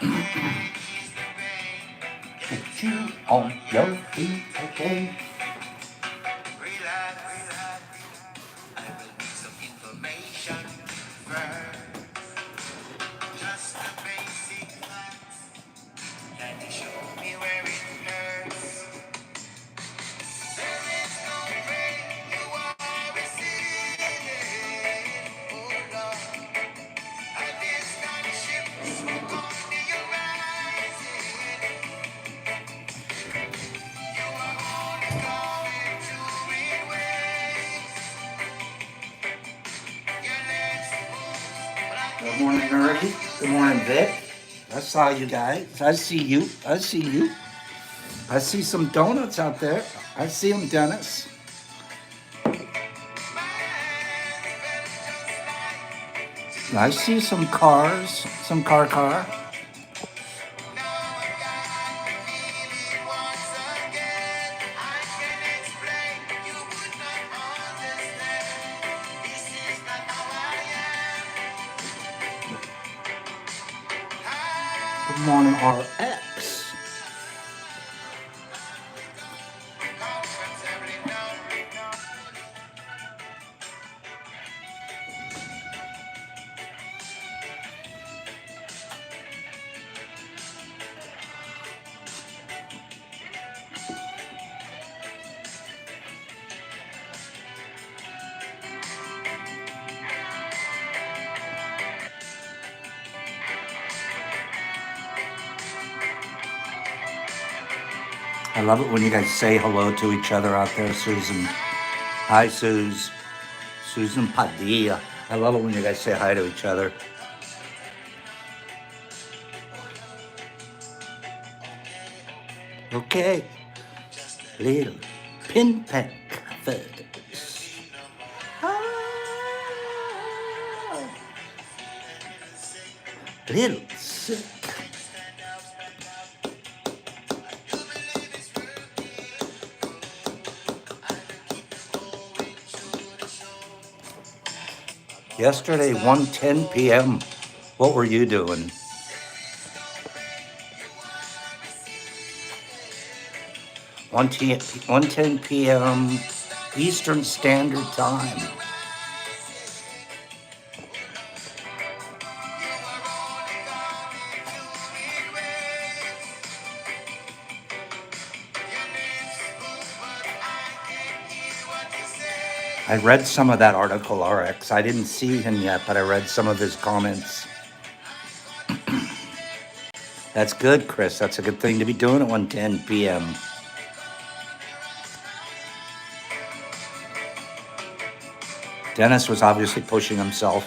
Get you on your feet again. Good morning, Nerdy. Good morning, Vic. I saw you guys. I see you. I see you. I see some donuts out there. I see them, Dennis. I see some cars. Some car. Good morning, RX. I love it when you guys say hello to each other out there, Susan. Hi, Suze. Susan Padilla. I love it when you guys say hi to each other. Okay. Little pin peck feathers. Ah, little sick. Yesterday, 1:10 p.m. What were you doing? 1:10 p.m. Eastern Standard Time. I read some of that article, RX. I didn't see him yet, but I read some of his comments. That's good, Chris. That's a good thing to be doing at 1:10 p.m. Dennis was obviously pushing himself.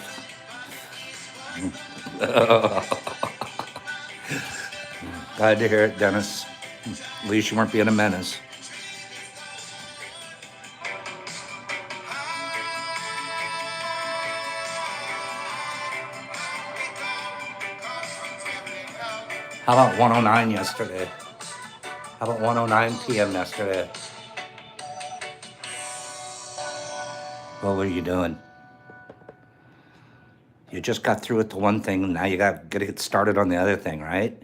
Glad to hear it, Dennis. At least you weren't being a menace. How about 109 yesterday? How about 109 p.m. yesterday? What were you doing? You just got through with the one thing, and now you got to get started on the other thing, right?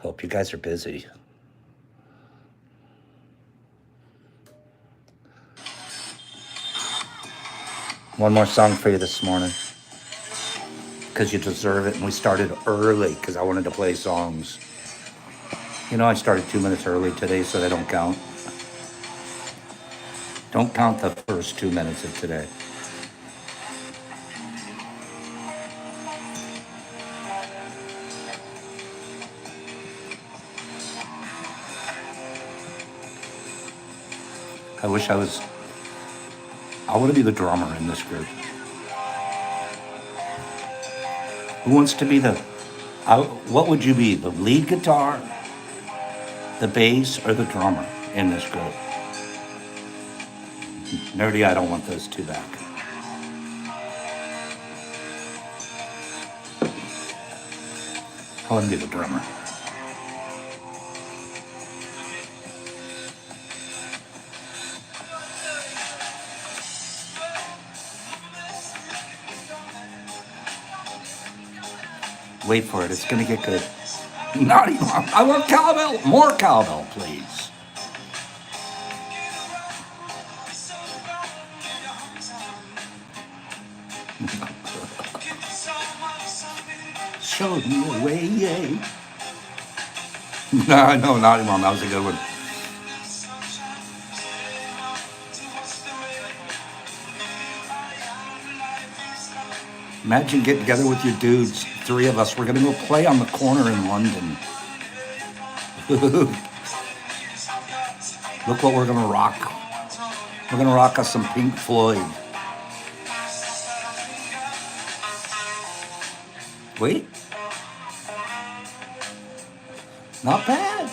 Hope you guys are busy. One more song for you this morning, because you deserve it, and we started early because I wanted to play songs. You know, I started 2 minutes early today, so they don't count. Don't count the first 2 minutes of today. I wish I want to be the drummer in this group. Who wants to be what would you be? The lead guitar, the bass, or the drummer in this group? Nerdy, I don't want those two back. I want to be the drummer. Wait for it. It's gonna get good. Not even. I want cowbell. More cowbell, please. Show me the way. Yay. No, not even. That was a good one. Imagine getting together with your dudes, three of us. We're gonna go play on the corner in London. Look what we're gonna rock. We're gonna rock us some Pink Floyd. Wait. Not bad.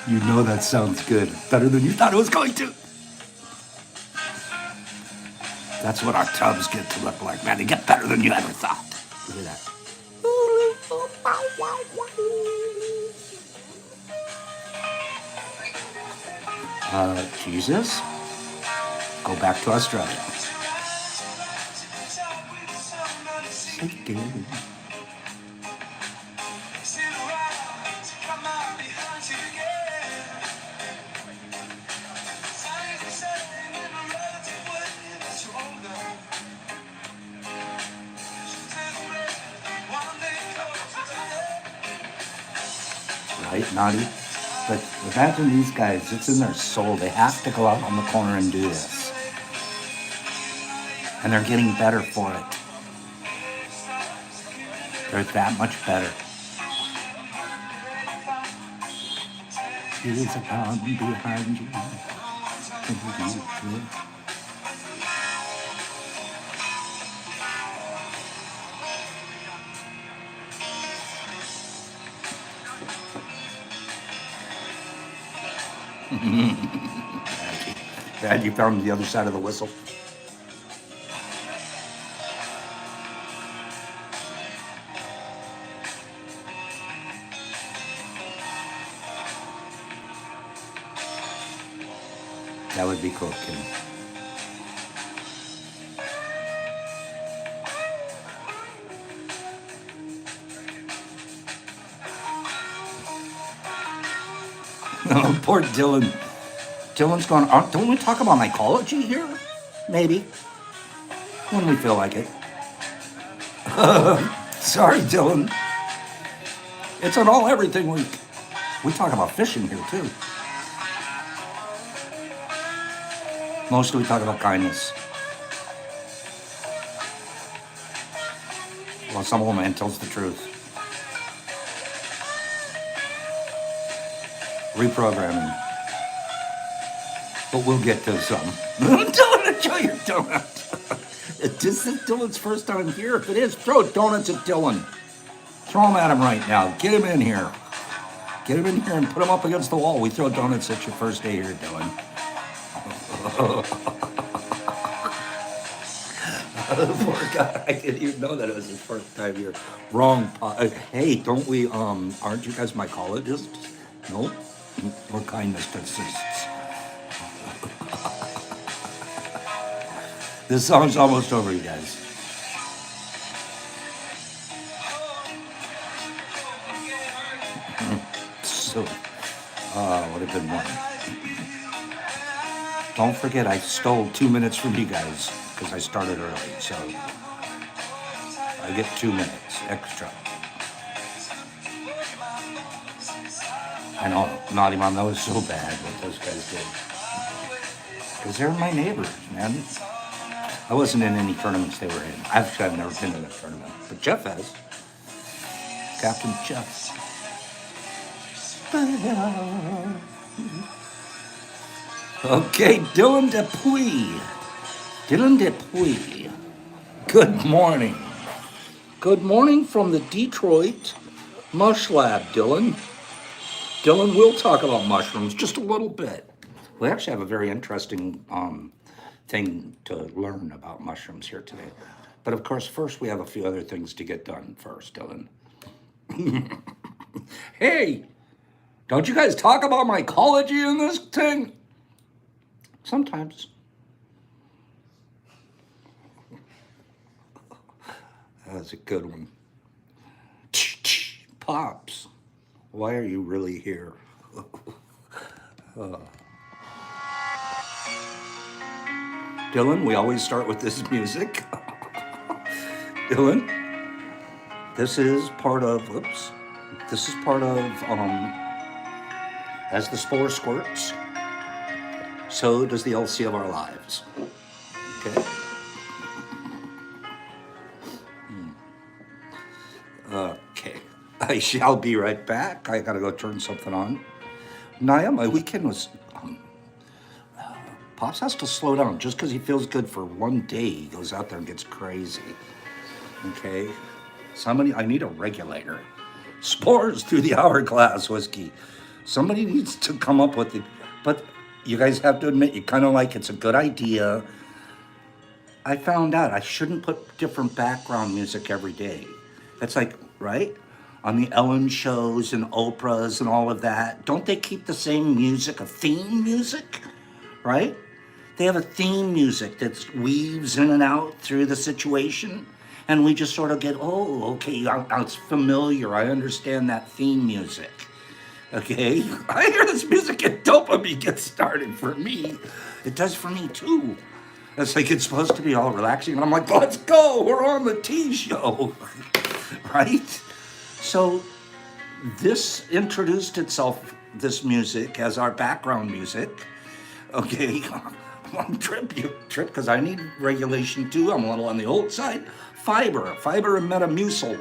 You know that sounds good. Better than you thought it was going to. That's what our tubs get to look like, man. They get better than you ever thought. Look at that. Jesus, go back to Australia. Right, naughty? But imagine these guys, it's in their soul. They have to go out on the corner and do this. And they're getting better for it. They're that much better. It is a gun behind you. Glad you found the other side of the whistle. That would be cool, Kim. Oh, poor Dylan. Dylan's going, don't we talk about mycology here? Maybe. When we feel like it. Sorry, Dylan. It's an all everything week. We talk about fishing here, too. Mostly we talk about kindness. Well, some old man tells the truth. Reprogramming. But we'll get to some. Dylan, enjoy your donut. This is Dylan's first time here. If it is, throw donuts at Dylan. Throw them at him right now. Get him in here. Get him in here and put him up against the wall. We throw donuts at your first day here, Dylan. Poor guy. I didn't even know that it was his first time here. Wrong. Hey, don't we, aren't you guys mycologists? No? We're kindness physicists. This song's almost over, you guys. So, what a good morning. Don't forget, I stole 2 minutes from you guys because I started early, so I get 2 minutes extra. I know, Naughty Mom, that was so bad what those guys did. Because they're my neighbors, man. I wasn't in any tournaments they were in. I've never been in a tournament, but Jeff has. Captain Jeff. Okay, Dylan Dupuy. Dylan Dupuy. Good morning. Good morning from the Detroit Mush Lab, Dylan. Dylan will talk about mushrooms just a little bit. We actually have a very interesting thing to learn about mushrooms here today. But of course, first we have a few other things to get done first, Dylan. Hey, don't you guys talk about mycology in this thing? Sometimes. That's a good one. Pops, why are you really here? Dylan, we always start with this music. Dylan, this is part of, as the spore squirts, so does the LC of our lives. Okay? Okay. I shall be right back. I gotta go turn something on. Naya, my weekend was, Pops has to slow down. Just because he feels good for one day, he goes out there and gets crazy. Okay? I need a regulator. Spores through the hourglass whiskey. Somebody needs to come up with it. But you guys have to admit, you kind of like it's a good idea. I found out I shouldn't put different background music every day. That's like, right? On the Ellen shows and Oprahs and all of that. Don't they keep the same music, a theme music? Right? They have a theme music that weaves in and out through the situation. And we just sort of get, oh, okay, it's familiar. I understand that theme music. Okay? I hear this music and dopamine gets started for me. It does for me too. It's like it's supposed to be all relaxing. And I'm like, let's go. We're on the T show. Right? So this introduced itself, this music, as our background music. Okay? Trip, because I need regulation too. I'm a little on the old side. Fiber and Metamucil.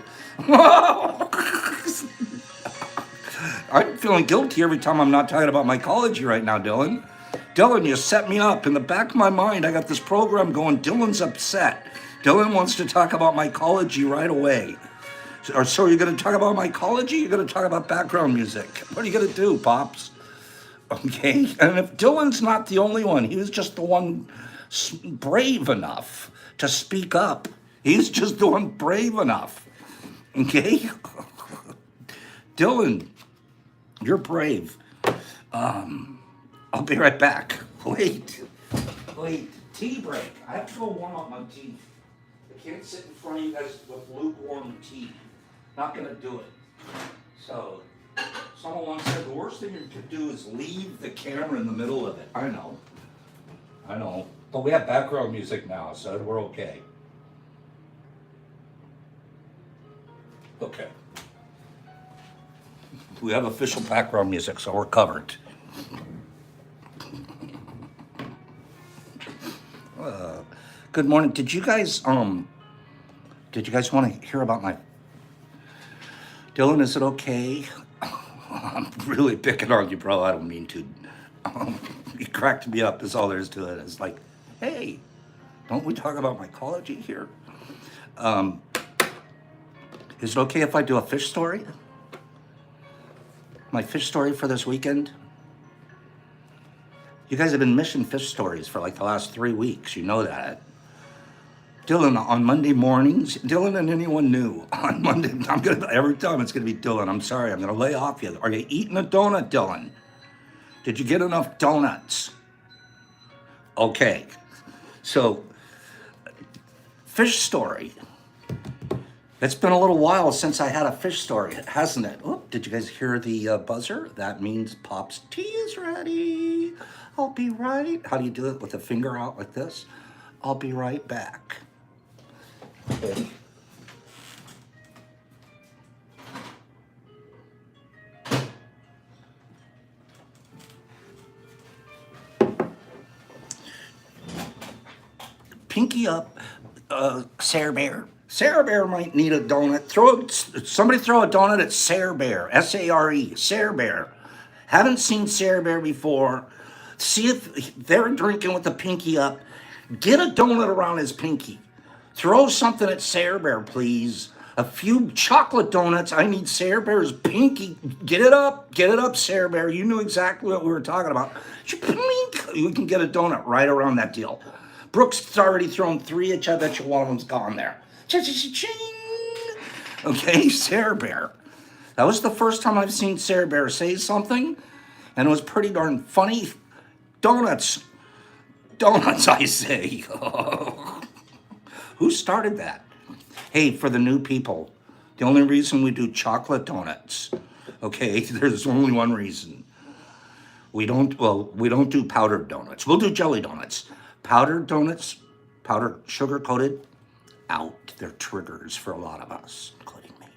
I'm feeling guilty every time I'm not talking about mycology right now, Dylan. Dylan, you set me up. In the back of my mind, I got this program going. Dylan's upset. Dylan wants to talk about mycology right away. So you're going to talk about mycology? You're going to talk about background music. What are you going to do, Pops? Okay, and if Dylan's not the only one, he was just the one brave enough to speak up. He's just the one brave enough. Okay? Dylan, you're brave. I'll be right back. Wait. Tea break. I have to go warm up my tea. I can't sit in front of you guys with lukewarm tea. Not gonna do it. So, someone once said the worst thing you could do is leave the camera in the middle of it. I know. But we have background music now, so we're okay. Okay. We have official background music, so we're covered. Good morning. Did you guys want to hear about my Dylan, is it okay? I'm really picking on you, bro. I don't mean to. You cracked me up, is all there is to it. It's like, hey, don't we talk about mycology here? Is it okay if I do a fish story? My fish story for this weekend? You guys have been missing fish stories for like the last 3 weeks. You know that. Dylan, on Monday mornings, Dylan and anyone new, on Monday, every time it's gonna be Dylan. I'm sorry, I'm gonna lay off you. Are you eating a donut, Dylan? Did you get enough donuts? Okay, so, fish story. It's been a little while since I had a fish story, hasn't it? Oh, did you guys hear the buzzer? That means Pop's tea is ready. I'll be right. How do you do it with the finger out like this? I'll be right back. Okay. Pinky up, Sarah Bear. Sarah Bear might need a donut. Somebody throw a donut at Sarah Bear, S-A-R-E, Sarah Bear. Haven't seen Sarah Bear before. See if they're drinking with the pinky up. Get a donut around his pinky. Throw something at Sarah Bear, please. A few chocolate donuts. I need Sarah Bear's pinky. Get it up, Sarah Bear. You knew exactly what we were talking about. We can get a donut right around that deal. Brooks has already thrown 3 at you. I bet you one of them's gone there. Cha-cha-cha-ching. Okay, Sarah Bear. That was the first time I've seen Sarah Bear say something, and it was pretty darn funny. Donuts. Donuts, I say. Who started that? Hey, for the new people, the only reason we do chocolate donuts, okay, there's only one reason. We don't do powdered donuts. We'll do jelly donuts. Powdered donuts, powdered sugar coated, out. They're triggers for a lot of us, including me.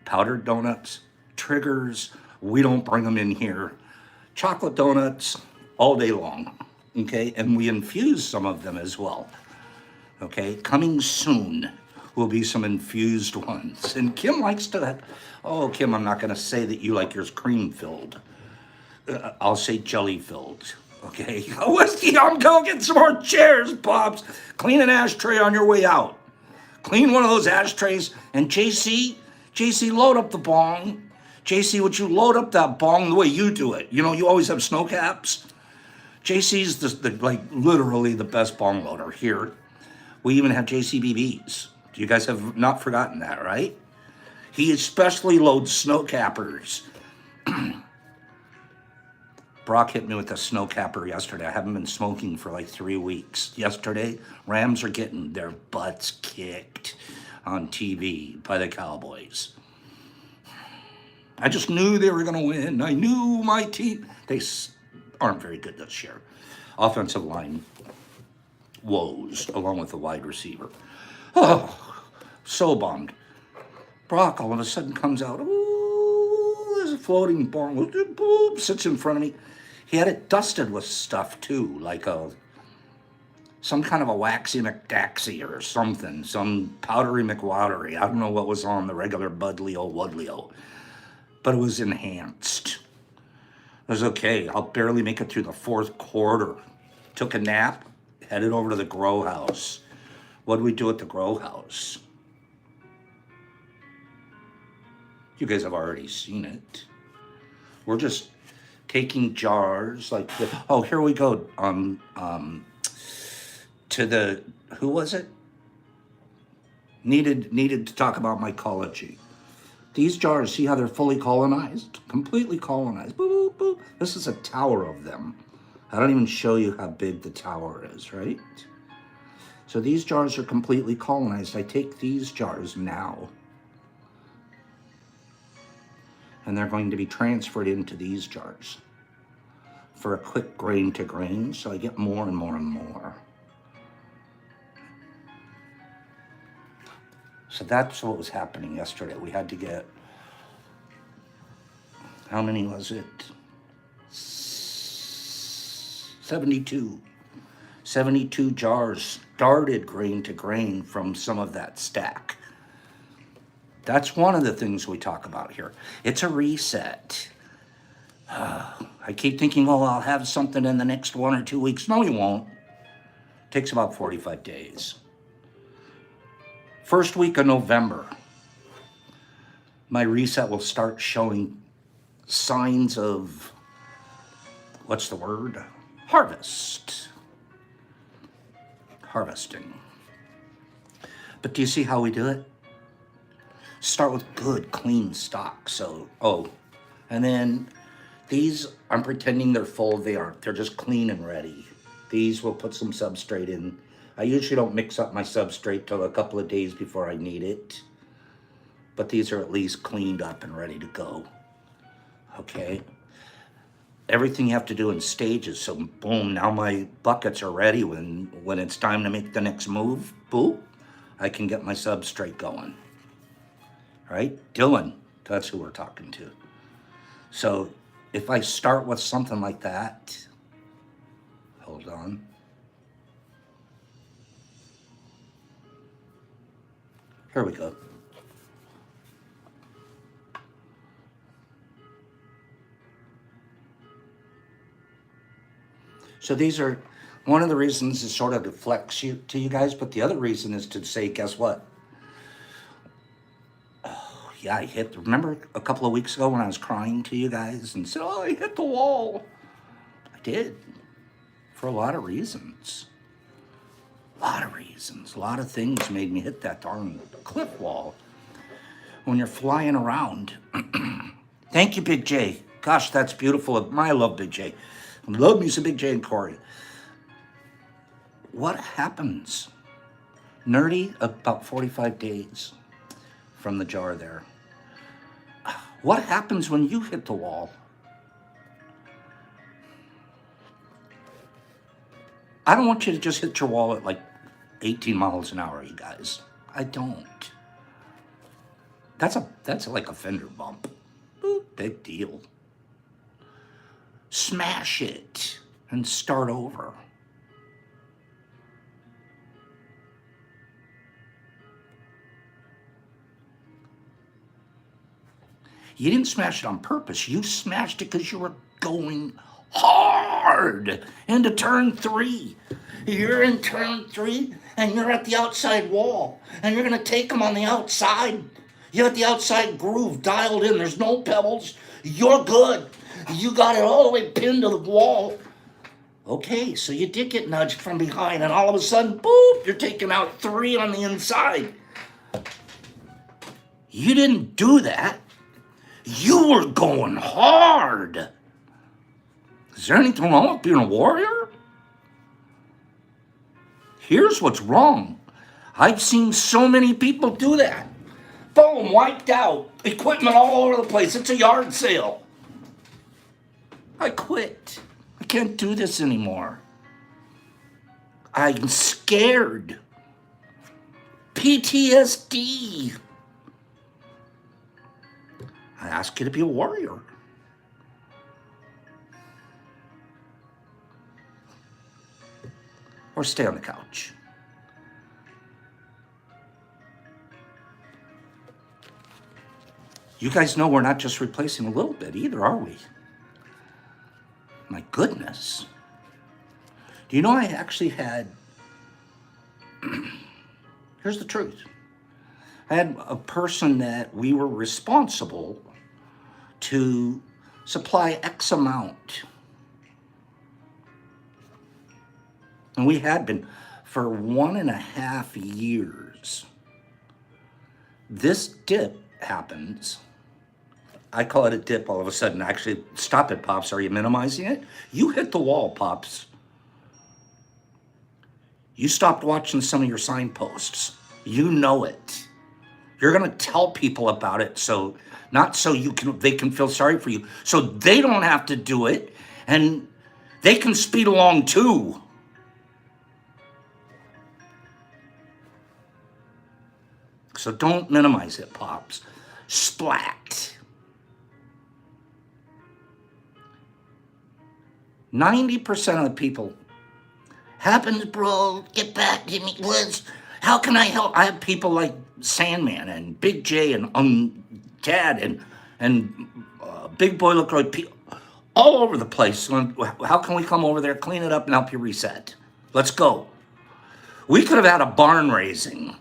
Powdered donuts, triggers, we don't bring them in here. Chocolate donuts, all day long, okay? And we infuse some of them as well, okay? Coming soon will be some infused ones. And Kim likes to, oh, Kim, I'm not gonna say that you like yours cream filled. I'll say jelly filled, okay? I'm going to get some more chairs, Pops. Clean an ashtray on your way out. Clean one of those ashtrays. And JC, load up the bong. JC, would you load up that bong the way you do it? You know, you always have snow caps. JC's like literally the best bong loader here. We even have JCBBs. You guys have not forgotten that, right? He especially loads snow cappers. Brock hit me with a snow capper yesterday. I haven't been smoking for like 3 weeks. Yesterday, Rams are getting their butts kicked on TV by the Cowboys. I just knew they were going to win. I knew my team. They aren't very good this year. Offensive line woes, along with the wide receiver. Oh, so bummed. Brock all of a sudden comes out. Ooh, there's a floating ball. Boop, sits in front of me. He had it dusted with stuff too, like some kind of a waxy McDaxie or something, some powdery McWatery. I don't know what was on the regular Budleo Woodleo, but it was enhanced. It was okay. I'll barely make it through the 4th quarter. Took a nap, headed over to the grow house. What did we do at the grow house? You guys have already seen it. We're just taking jars like the, oh, here we go. To the, who was it? Needed to talk about mycology. These jars, see how they're fully colonized? Completely colonized. Boop, boop. This is a tower of them. I don't even show you how big the tower is, right? So these jars are completely colonized. I take these jars now, and they're going to be transferred into these jars for a quick grain to grain, so I get more and more and more. So that's what was happening yesterday. We had to get, how many was it? 72. 72 jars started grain to grain from some of that stack. That's one of the things we talk about here. It's a reset. I keep thinking, oh, I'll have something in the next 1 or 2 weeks. No, you won't. It takes about 45 days. First week of November, my reset will start showing signs of, what's the word? Harvesting. But do you see how we do it? Start with good, clean stock. So, and then these, I'm pretending they're full. They aren't. They're just clean and ready. These will put some substrate in. I usually don't mix up my substrate till a couple of days before I need it. But these are at least cleaned up and ready to go. Okay. Everything you have to do in stages. So boom, now my buckets are ready. When it's time to make the next move, boom, I can get my substrate going. Right? Dylan, that's who we're talking to. So if I start with something like that, hold on. Here we go. So these are, one of the reasons is sort of to flex you to you guys, but the other reason is to say, guess what? Oh, yeah, I hit, remember a couple of weeks ago when I was crying to you guys and said, oh, I hit the wall. I did, for a lot of reasons. lot of reasons, a lot of things made me hit that darn cliff wall when you're flying around. Thank you, Big J. Gosh, that's beautiful. I love Big J. Love me some Big J and Corey. What happens? Nerdy, about 45 days from the jar there. What happens when you hit the wall? I don't want you to just hit your wall at like 18 miles an hour, you guys. I don't. That's like a fender bump. Boop, big deal. Smash it and start over. You didn't smash it on purpose. You smashed it because you were going hard into turn 3. You're in turn 3 and you're at the outside wall and you're going to take them on the outside. You got the outside groove dialed in. There's no pebbles. You're good. You got it all the way pinned to the wall. Okay, so you did get nudged from behind and all of a sudden, boop, you're taking out 3 on the inside. You didn't do that. You were going hard. Is there anything wrong with being a warrior? Here's what's wrong. I've seen so many people do that. Boom, wiped out. Equipment all over the place. It's a yard sale. I quit. I can't do this anymore. I'm scared. PTSD. I ask you to be a warrior. Or stay on the couch. You guys know we're not just replacing a little bit either, are we? My goodness. Do you know I actually had... Here's the truth. I had a person that we were responsible to supply X amount. And we had been for 1.5 years. This dip happens. I call it a dip all of a sudden. Actually, stop it, Pops. Are you minimizing it? You hit the wall, Pops. You stopped watching some of your signposts. You know it. You're going to tell people about it, so not so they can feel sorry for you, so they don't have to do it, and they can speed along too. So don't minimize it, Pops. Splat. 90% of the people, happens, bro, get back to me, Liz. How can I help? I have people like Sandman and Big J and Tad and Big Boy LaCroix, all over the place. How can we come over there, clean it up, and help you reset? Let's go. We could have had a barn raising.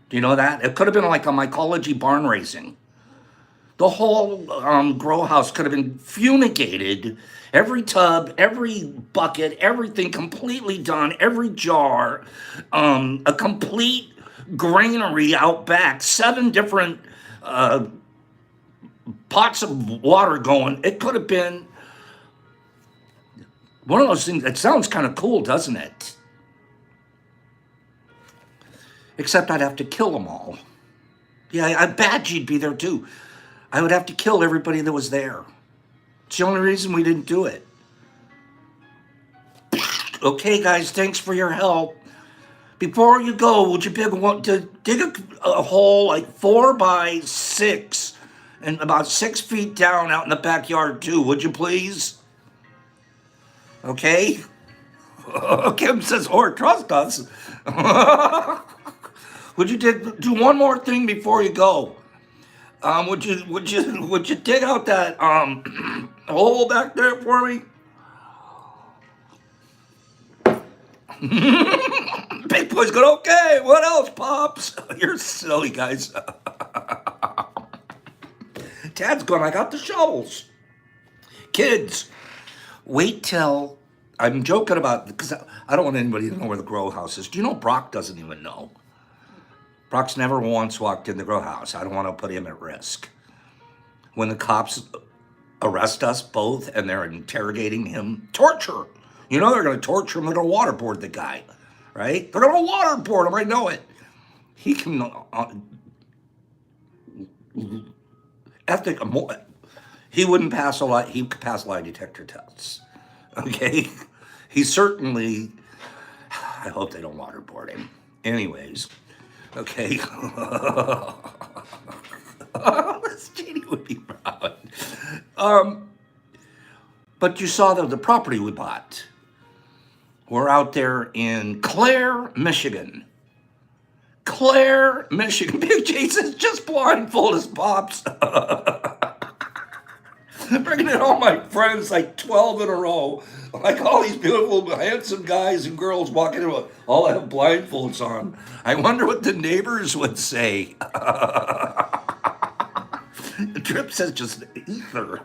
Do you know that? It could have been like a mycology barn raising. The whole grow house could have been fumigated. Every tub, every bucket, everything completely done. Every jar, a complete granary out back. 7 different pots of water going. It could have been one of those things. It sounds kind of cool, doesn't it? Except I'd have to kill them all. Yeah, I bet you'd be there too. I would have to kill everybody that was there. It's the only reason we didn't do it. Okay, guys, thanks for your help. Before you go, would you dig a hole like 4 by 6 and about 6 feet down out in the backyard too, would you please? Okay? Kim says, or trust us. Would you do one more thing before you go? Would you dig out that hole back there for me? Big Boy's good. Okay, what else, Pops? You're silly, guys. Tad's going, I got the shovels. Kids, wait till I'm joking about, because I don't want anybody to know where the grow house is. Do you know Brock doesn't even know? Brock's never once walked in the grow house. I don't want to put him at risk. When the cops arrest us both and they're interrogating him, torture. You know they're going to torture him. They're going to waterboard the guy, right? They're going to waterboard him. I know it. He can he wouldn't pass a lie. He could pass lie detector tests. Okay, he certainly. I hope they don't waterboard him. Anyways, okay. This Jeannie would be proud. But you saw the property we bought. We're out there in Clare, Michigan. Clare, Michigan. Big J says, just blindfold his pops. Bringing in all my friends, like 12 in a row. Like all these beautiful, handsome guys and girls walking in, all have blindfolds on. I wonder what the neighbors would say. Trip says just ether.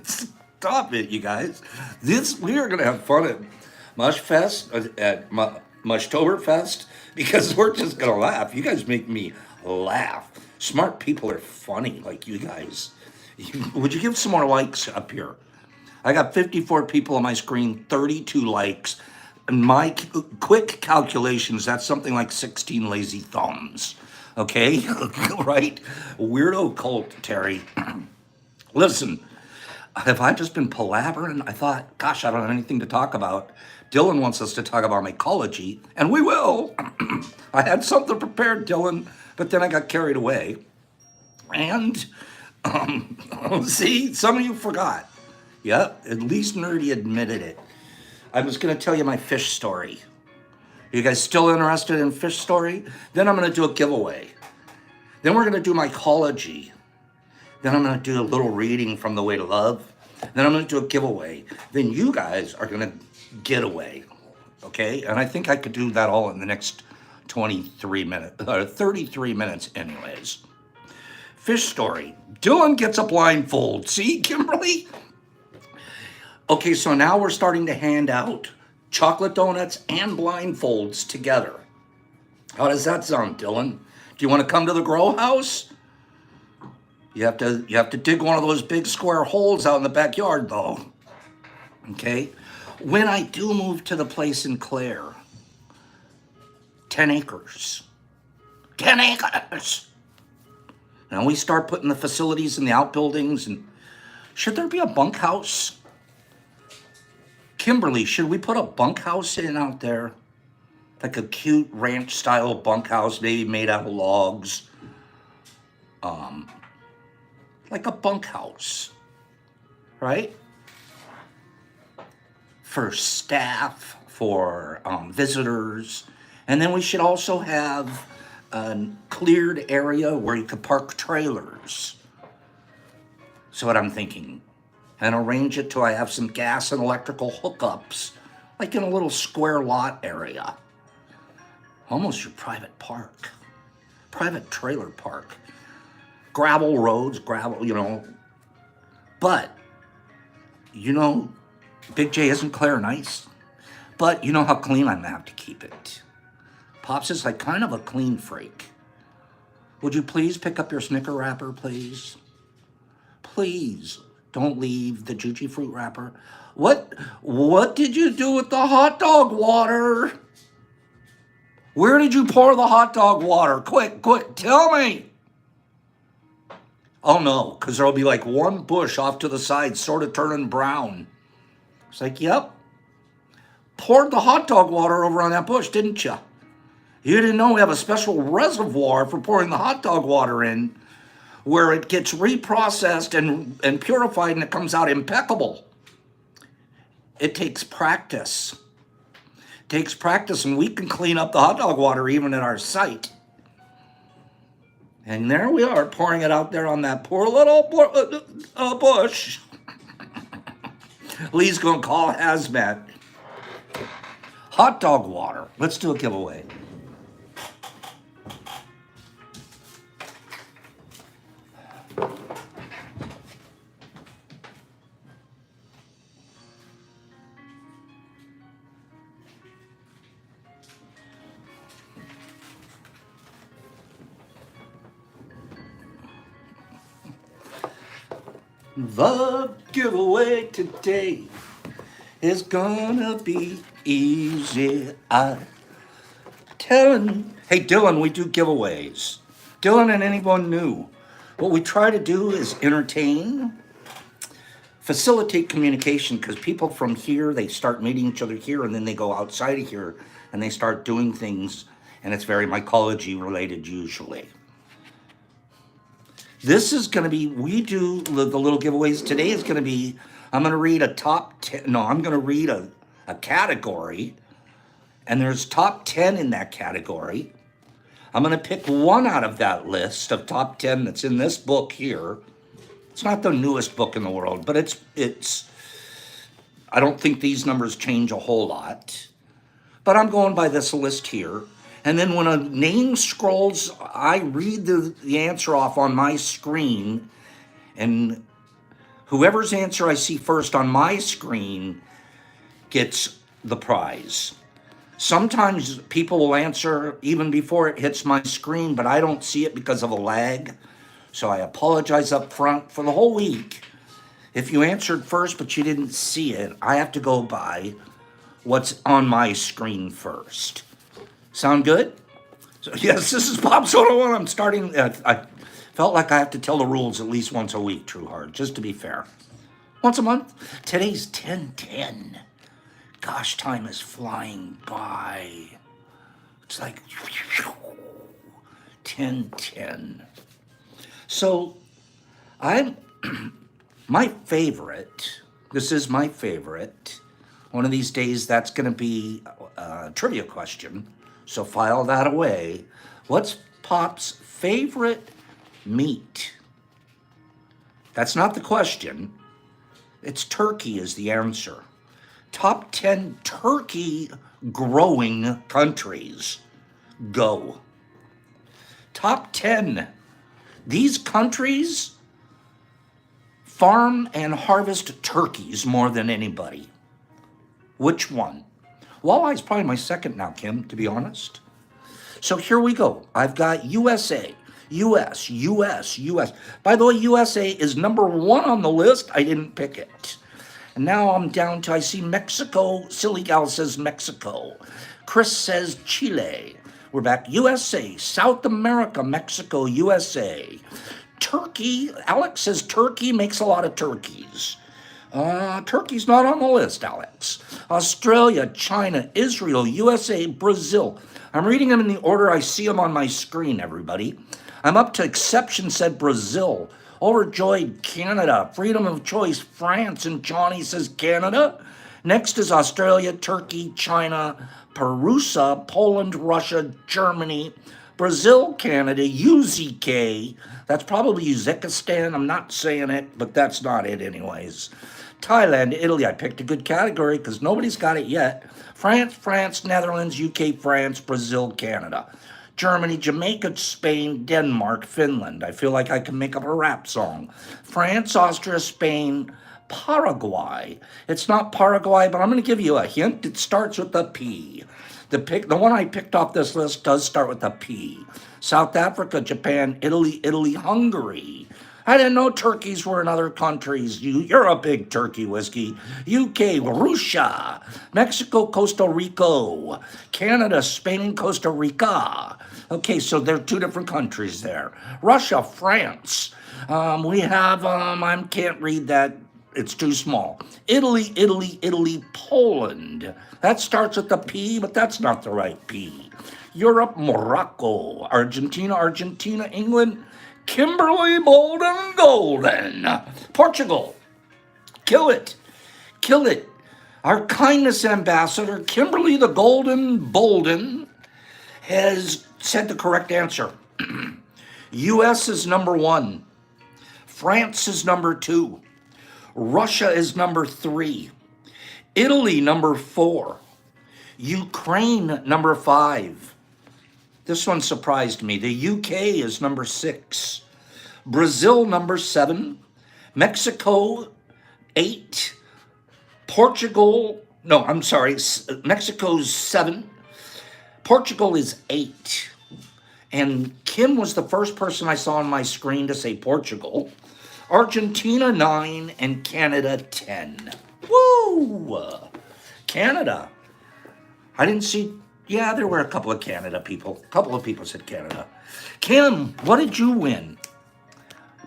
Stop it, you guys. We are going to have fun at Mush Fest, at Mushtoberfest, because we're just going to laugh. You guys make me laugh. Smart people are funny, like you guys. Would you give some more likes up here? I got 54 people on my screen, 32 likes. And my quick calculations, that's something like 16 lazy thumbs. Okay? Right? Weirdo cult, Terry. Listen, have I just been palavering? I thought, gosh, I don't have anything to talk about. Dylan wants us to talk about mycology, and we will. I had something prepared, Dylan, but then I got carried away. And, see, some of you forgot. Yep, at least Nerdy admitted it. I was going to tell you my fish story. Are you guys still interested in fish story? Then I'm going to do a giveaway. Then we're going to do mycology. Then I'm going to do a little reading from The Way to Love. Then I'm going to do a giveaway. Then you guys are going to get away. Okay? And I think I could do that all in the next 23 minutes, or 33 minutes anyways. Fish story. Dylan gets a blindfold. See, Kimberly? Okay, so now we're starting to hand out chocolate donuts and blindfolds together. How does that sound, Dylan? Do you want to come to the grow house? You have to dig one of those big square holes out in the backyard, though. Okay? When I do move to the place in Clare, 10 acres. 10 acres! Now we start putting the facilities in the outbuildings, and should there be a bunkhouse? Kimberly, should we put a bunkhouse in out there? Like a cute ranch-style bunkhouse, maybe made out of logs. Like a bunkhouse, right? For staff, for visitors. And then we should also have a cleared area where you could park trailers. So what I'm thinking. And arrange it till I have some gas and electrical hookups, like in a little square lot area. Almost your private park. Private trailer park. Gravel roads, gravel, you know. But, you know, Big J isn't Claire nice. But you know how clean I'm gonna have to keep it. Pops is like kind of a clean freak. Would you please pick up your Snicker wrapper, please? Please, don't leave the Juji fruit wrapper. What did you do with the hot dog water? Where did you pour the hot dog water? Quick, tell me. Oh no, because there'll be like one bush off to the side sort of turning brown. It's like, yep. Poured the hot dog water over on that bush, didn't you? You didn't know we have a special reservoir for pouring the hot dog water in, where it gets reprocessed and purified and it comes out impeccable. It takes practice. It takes practice, and we can clean up the hot dog water even at our site. And there we are, pouring it out there on that poor little bush. Lee's going to call hazmat. Hot dog water. Let's do a giveaway. The giveaway today is gonna be easy. I telling. Hey, Dylan, we do giveaways. Dylan and anyone new. What we try to do is entertain, facilitate communication, because people from here, they start meeting each other here, and then they go outside of here and they start doing things, and it's very mycology related usually. This is going to be, we do the little giveaways. Today is going to be, I'm going to read a top 10, no, I'm going to read a category, and there's top 10 in that category. I'm going to pick one out of that list of top 10 that's in this book here. It's not the newest book in the world, but it's I don't think these numbers change a whole lot. But I'm going by this list here. And then when a name scrolls, I read the answer off on my screen, and whoever's answer I see first on my screen gets the prize. Sometimes people will answer even before it hits my screen, but I don't see it because of a lag. So I apologize up front for the whole week. If you answered first but you didn't see it, I have to go by what's on my screen first. Sound good? So yes, this is Bob Soto, and I'm starting. I felt like I have to tell the rules at least once a week, True Heart, just to be fair. Once a month. Today's 10/10. Gosh, time is flying by. It's like 10/10. So I'm my favorite. This is my favorite. One of these days, that's going to be a trivia question. So file that away. What's Pop's favorite meat? That's not the question. It's turkey is the answer. Top 10 turkey growing countries. Go. Top 10. These countries farm and harvest turkeys more than anybody. Which one? Walleye's probably my second now, Kim, to be honest. So here we go. I've got USA, US. By the way, USA is number 1 on the list. I didn't pick it. And now I'm down to, I see Mexico. Silly Gal says Mexico. Chris says Chile. We're back. USA, South America, Mexico, USA. Turkey, Alex says Turkey makes a lot of turkeys. Turkey's not on the list, Alex. Australia, China, Israel, USA, Brazil. I'm reading them in the order I see them on my screen, everybody. I'm up to exception, said Brazil. Overjoyed, Canada. Freedom of choice, France. And Johnny says Canada. Next is Australia, Turkey, China, Perusa, Poland, Russia, Germany, Brazil, Canada, UZK. That's probably Uzbekistan. I'm not saying it, but that's not it anyways. Thailand, Italy. I picked a good category because nobody's got it yet. France, Netherlands, UK, France, Brazil, Canada. Germany, Jamaica, Spain, Denmark, Finland. I feel like I can make up a rap song. France, Austria, Spain, Paraguay. It's not Paraguay, but I'm going to give you a hint. It starts with a P. The one I picked off this list does start with a P. South Africa, Japan, Italy, Hungary. I didn't know turkeys were in other countries. You're a big turkey whiskey. UK, Russia, Mexico, Costa Rica, Canada, Spain, and Costa Rica. Okay, so there are 2 different countries there. Russia, France. We have, I can't read that. It's too small. Italy, Poland. That starts with a P, but that's not the right P. Europe, Morocco. Argentina, England. Kimberly Golden. Portugal. Kill it. Our kindness ambassador, Kimberly the Bolden, has said the correct answer. US is number 1. France is number 2. Russia is number 3. Italy, number 4. Ukraine, number 5. This one surprised me. The UK is number 6. Brazil, number 7. Mexico, 8. Mexico's 7. Portugal is 8. And Kim was the first person I saw on my screen to say Portugal. Argentina 9 and Canada 10. Woo! Canada. I didn't see, yeah, there were a couple of Canada people. A couple of people said Canada. Kim, what did you win?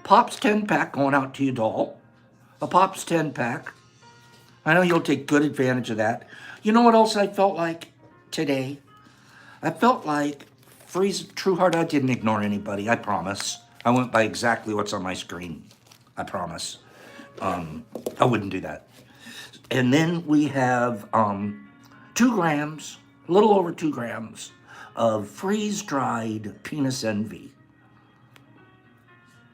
Pop's 10 pack going out to you, doll. A Pop's 10 pack. I know you'll take good advantage of that. You know what else I felt like today? I felt like Freeze True Heart. I didn't ignore anybody, I promise. I went by exactly what's on my screen. I promise. I wouldn't do that. And then we have 2 grams, a little over 2 grams of freeze-dried penis envy.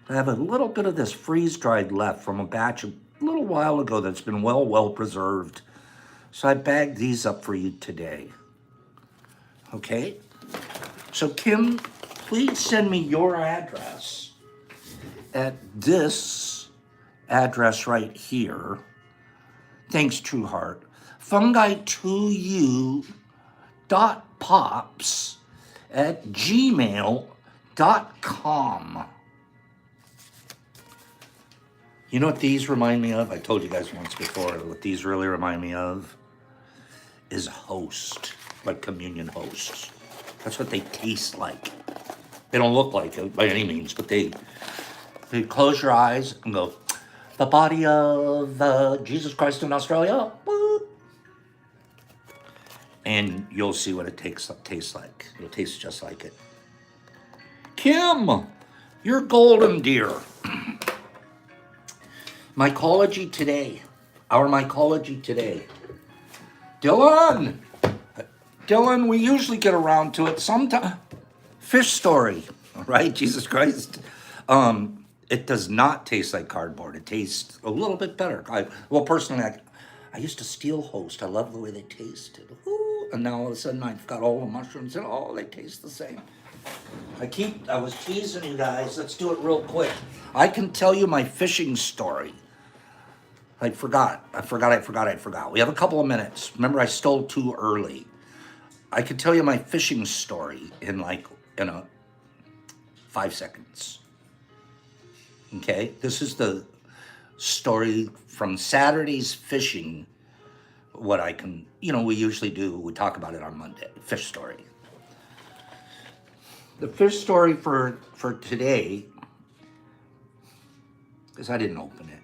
I have a little bit of this freeze-dried left from a batch a little while ago that's been well preserved. So I bagged these up for you today. Okay? So Kim, please send me your address at this address right here. Thanks, True Heart. fungi2u.pops@gmail.com. You know what these remind me of? I told you guys once before, what these really remind me of is host, like communion hosts. That's what they taste like. They don't look like it by any means, but they close your eyes and go, the body of Jesus Christ in Australia. Boop. And you'll see what it tastes like. It'll taste just like it. Kim, you're golden, dear. Mycology today. Our mycology today. Dylan, we usually get around to it sometime. Fish story, right? Jesus Christ. It does not taste like cardboard. It tastes a little bit better. Personally, I used to steal host. I love the way they tasted. Ooh, and now all of a sudden I've got all the mushrooms and they taste the same. I was teasing you guys. Let's do it real quick. I can tell you my fishing story. I forgot. We have a couple of minutes. Remember, I stole too early. I could tell you my fishing story in 5 seconds. Okay, this is the story from Saturday's fishing. What I can, we usually do, we talk about it on Monday, fish story. The fish story for today, because I didn't open it.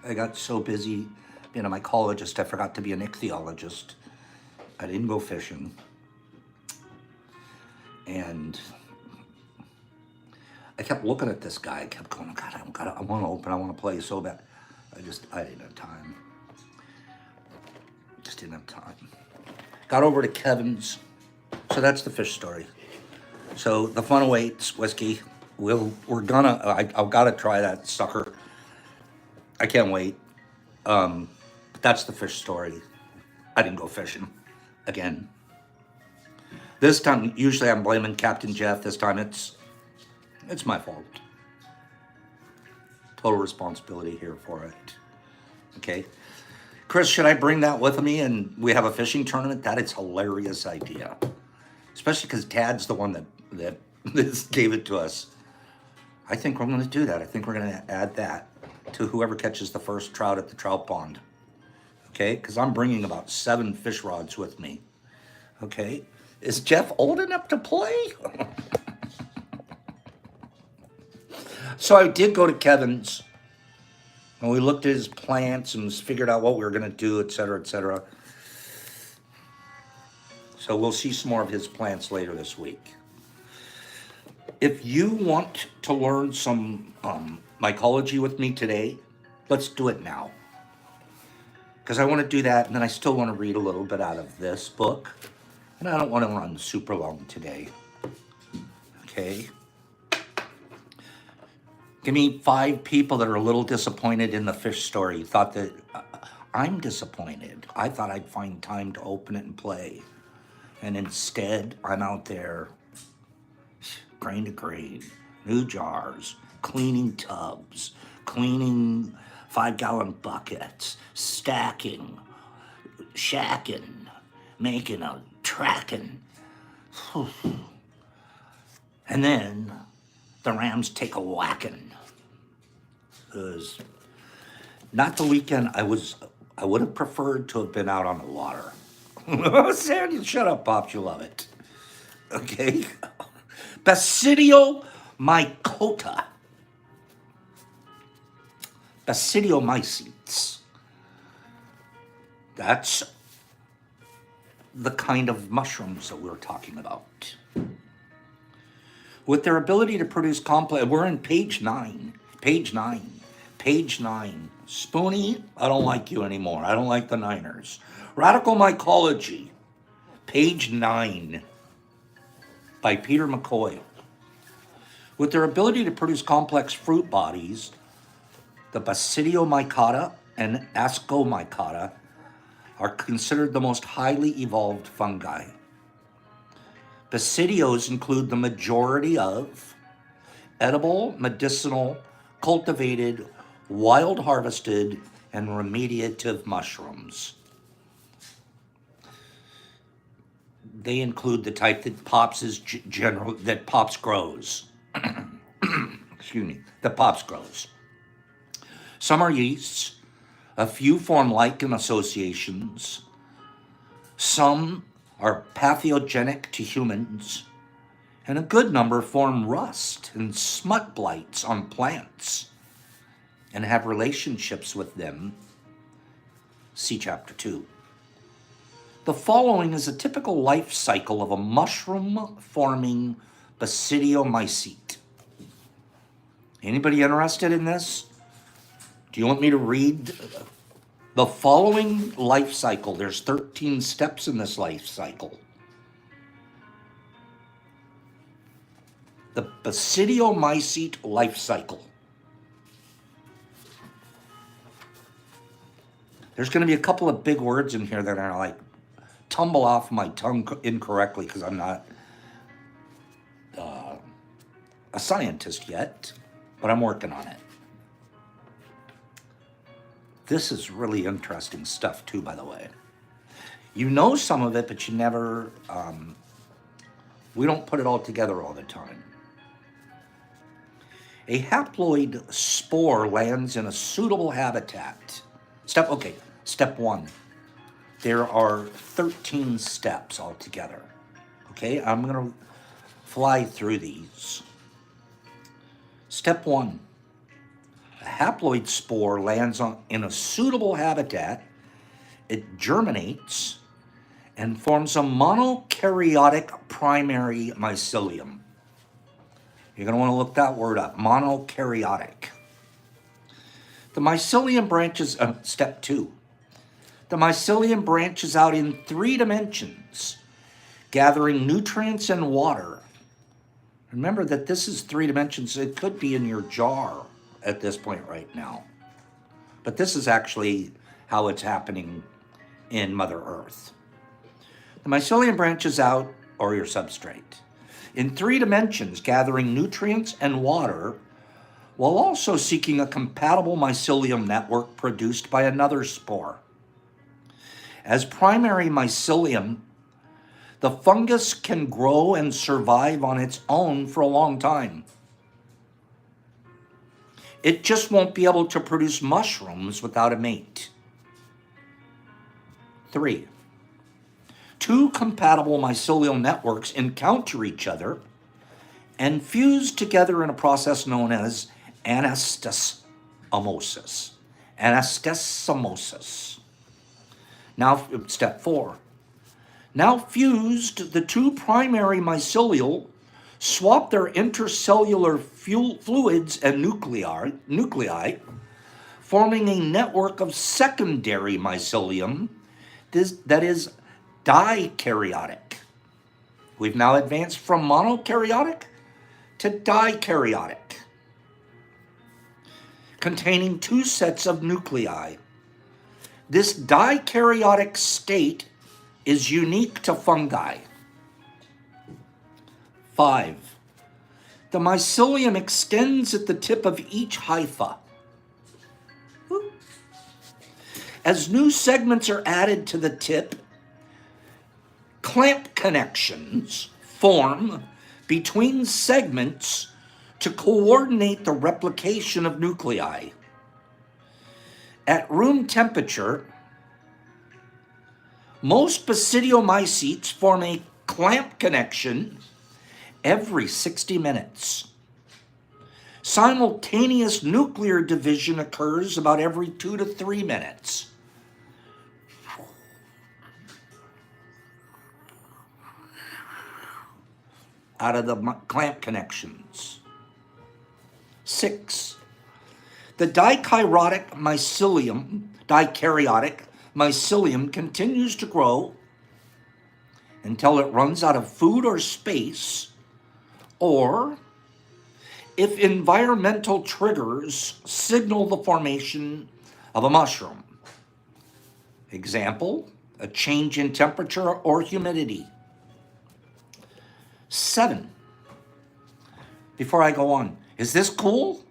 I got so busy being a mycologist, I forgot to be an ichthyologist. I didn't go fishing. And I kept looking at this guy. I kept going, God, I want to open. I want to play so bad. I didn't have time. Just didn't have time. Got over to Kevin's. So that's the fish story. So the fun awaits, whiskey. I've got to try that sucker. I can't wait. But that's the fish story. I didn't go fishing again. This time, usually I'm blaming Captain Jeff. This time it's my fault. Total responsibility here for it. Okay. Chris, should I bring that with me and we have a fishing tournament? That is a hilarious idea. Especially because Tad's the one that gave it to us. I think we're going to do that. I think we're going to add that to whoever catches the first trout at the trout pond. Okay? Because I'm bringing about 7 fish rods with me. Okay? Is Jeff old enough to play? So I did go to Kevin's, and we looked at his plants and figured out what we were going to do, et cetera, et cetera. So we'll see some more of his plants later this week. If you want to learn some mycology with me today, let's do it now. Because I want to do that, and then I still want to read a little bit out of this book. And I don't want to run super long today. Okay? Give me 5 people that are a little disappointed in the fish story. Thought that I'm disappointed. I thought I'd find time to open it and play. And instead, I'm out there, grain to grain, new jars, cleaning tubs, cleaning 5-gallon buckets, stacking, shacking, making a tracking. And then the Rams take a whacking. was not the weekend I would have preferred to have been out on the water. Sandy, shut up, Pops, you love it. Okay. Basidio mycota. Basidiomycetes. That's the kind of mushrooms that we're talking about. With their ability to produce complex, we're in page 9. Page 9. Page 9. Spoonie, I don't like you anymore. I don't like the Niners. Radical Mycology. Page 9. By Peter McCoy. With their ability to produce complex fruit bodies, the Basidiomycota and Ascomycota are considered the most highly evolved fungi. Basidios include the majority of edible, medicinal, cultivated, wild harvested, and remediative mushrooms. They include the type that Pops grows. Excuse me, that Pops grows. Some are yeasts, a few form lichen associations, some are pathogenic to humans, and a good number form rust and smut blights on plants and have relationships with them. See Chapter 2. The following is a typical life cycle of a mushroom-forming basidiomycete. Anybody interested in this? Do you want me to read the following life cycle? There's 13 steps in this life cycle. The basidiomycete life cycle. There's going to be a couple of big words in here that are like tumble off my tongue incorrectly because I'm not a scientist yet, but I'm working on it. This is really interesting stuff too, by the way. You know some of it, but you never, we don't put it all together all the time. A haploid spore lands in a suitable habitat. Step 1. There are 13 steps altogether. Okay, I'm going to fly through these. Step 1. A haploid spore lands in a suitable habitat. It germinates and forms a monokaryotic primary mycelium. You're going to want to look that word up, monokaryotic. The mycelium branches, step 2. The mycelium branches out in 3 dimensions, gathering nutrients and water. Remember that this is 3 dimensions. It could be in your jar at this point right now. But this is actually how it's happening in Mother Earth. The mycelium branches out, or your substrate, in 3 dimensions, gathering nutrients and water, while also seeking a compatible mycelium network produced by another spore. As primary mycelium, the fungus can grow and survive on its own for a long time. It just won't be able to produce mushrooms without a mate. 3. 2 compatible mycelial networks encounter each other and fuse together in a process known as anastomosis. Anastomosis. Now, step 4. Now fused, the 2 primary mycelial swap their intercellular fluids and nuclei, forming a network of secondary mycelium that is dikaryotic. We've now advanced from monokaryotic to dikaryotic, containing 2 sets of nuclei. This dikaryotic state is unique to fungi. 5. The mycelium extends at the tip of each hypha. As new segments are added to the tip, clamp connections form between segments to coordinate the replication of nuclei. At room temperature, most basidiomycetes form a clamp connection every 60 minutes. Simultaneous nuclear division occurs about every 2 to 3 minutes. Out of the clamp connections. 6. The dikaryotic mycelium continues to grow until it runs out of food or space, or if environmental triggers signal the formation of a mushroom. Example, a change in temperature or humidity. 7. Before I go on, is this cool?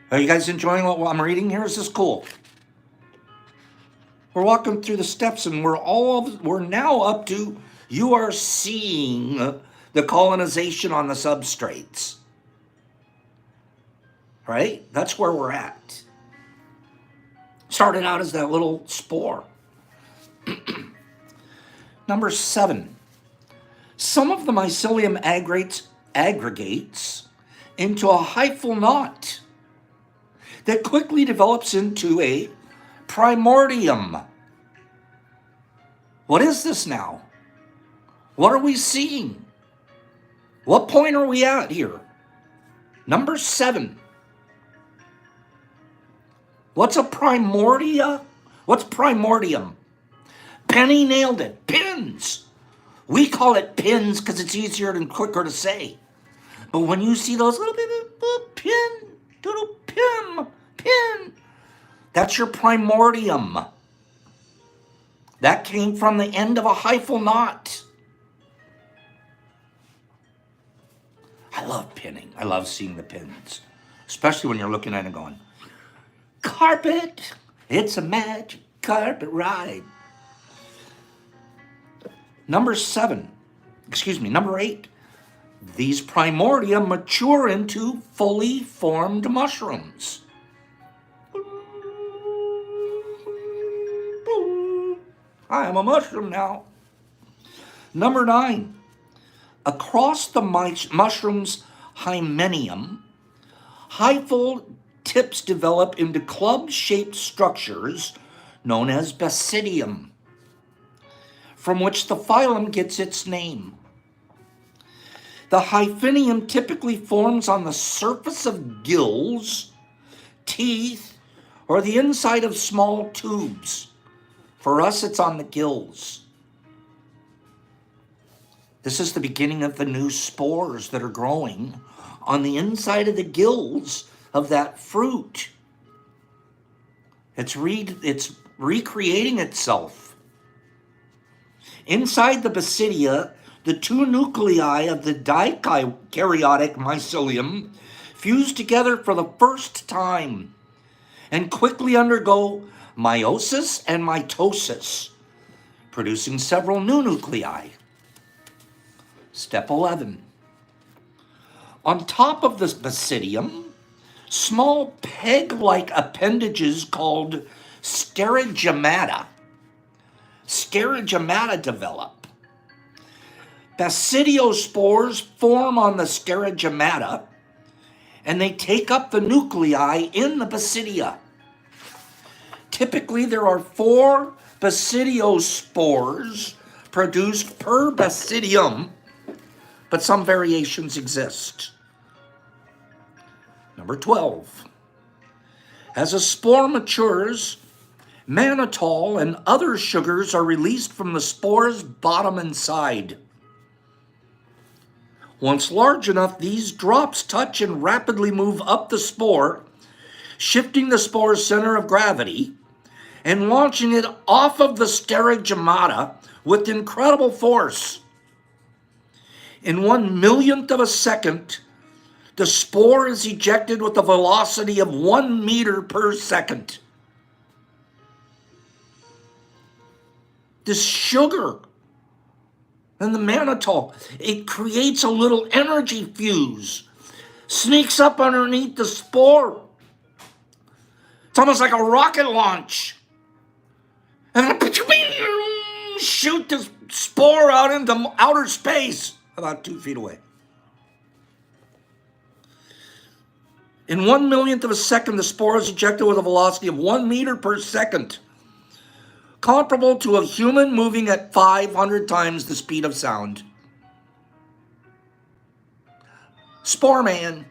Are you guys enjoying what I'm reading here? Is this cool? We're walking through the steps and we're now up to, you are seeing the colonization on the substrates. Right? That's where we're at. Started out as that little spore. Number 7. Some of the mycelium aggregates into a hyphal knot that quickly develops into a primordium. What is this now? What are we seeing? What point are we at here? Number 7. What's a primordia? What's primordium? Penny nailed it. Pins. We call it pins because it's easier and quicker to say. But when you see those little pin, that's your primordium. That came from the end of a hyphal knot. I love pinning. I love seeing the pins, especially when you're looking at it going, carpet, it's a magic carpet ride. Number 8. These primordia mature into fully formed mushrooms. I am a mushroom now. Number 9. Across the mushroom's hymenium, hyphal tips develop into club-shaped structures known as basidium, from which the phylum gets its name. The hyphenium typically forms on the surface of gills, teeth, or the inside of small tubes. For us, it's on the gills. This is the beginning of the new spores that are growing on the inside of the gills of that fruit. It's recreating itself. Inside the basidia, the 2 nuclei of the dikaryotic mycelium fuse together for the first time and quickly undergo meiosis and mitosis, producing several new nuclei. Step 11. On top of this basidium, small peg-like appendages called sterigemmata develop. Basidiospores form on the sterigemmata, and they take up the nuclei in the basidia. Typically, there are 4 basidiospores produced per basidium, but some variations exist. Number 12. As a spore matures, mannitol and other sugars are released from the spore's bottom and side. Once large enough, these drops touch and rapidly move up the spore, shifting the spore's center of gravity and launching it off of the sterigemmata with incredible force. In 1/1,000,000th of a second, the spore is ejected with a velocity of 1 meter per second. This sugar and the mannitol, it creates a little energy fuse, sneaks up underneath the spore, It's almost like a rocket launch. And then shoot this spore out into outer space about 2 feet away. In 1/1,000,000th of a second, the spore is ejected with a velocity of 1 meter per second, comparable to a human moving at 500 times the speed of sound. Spore man.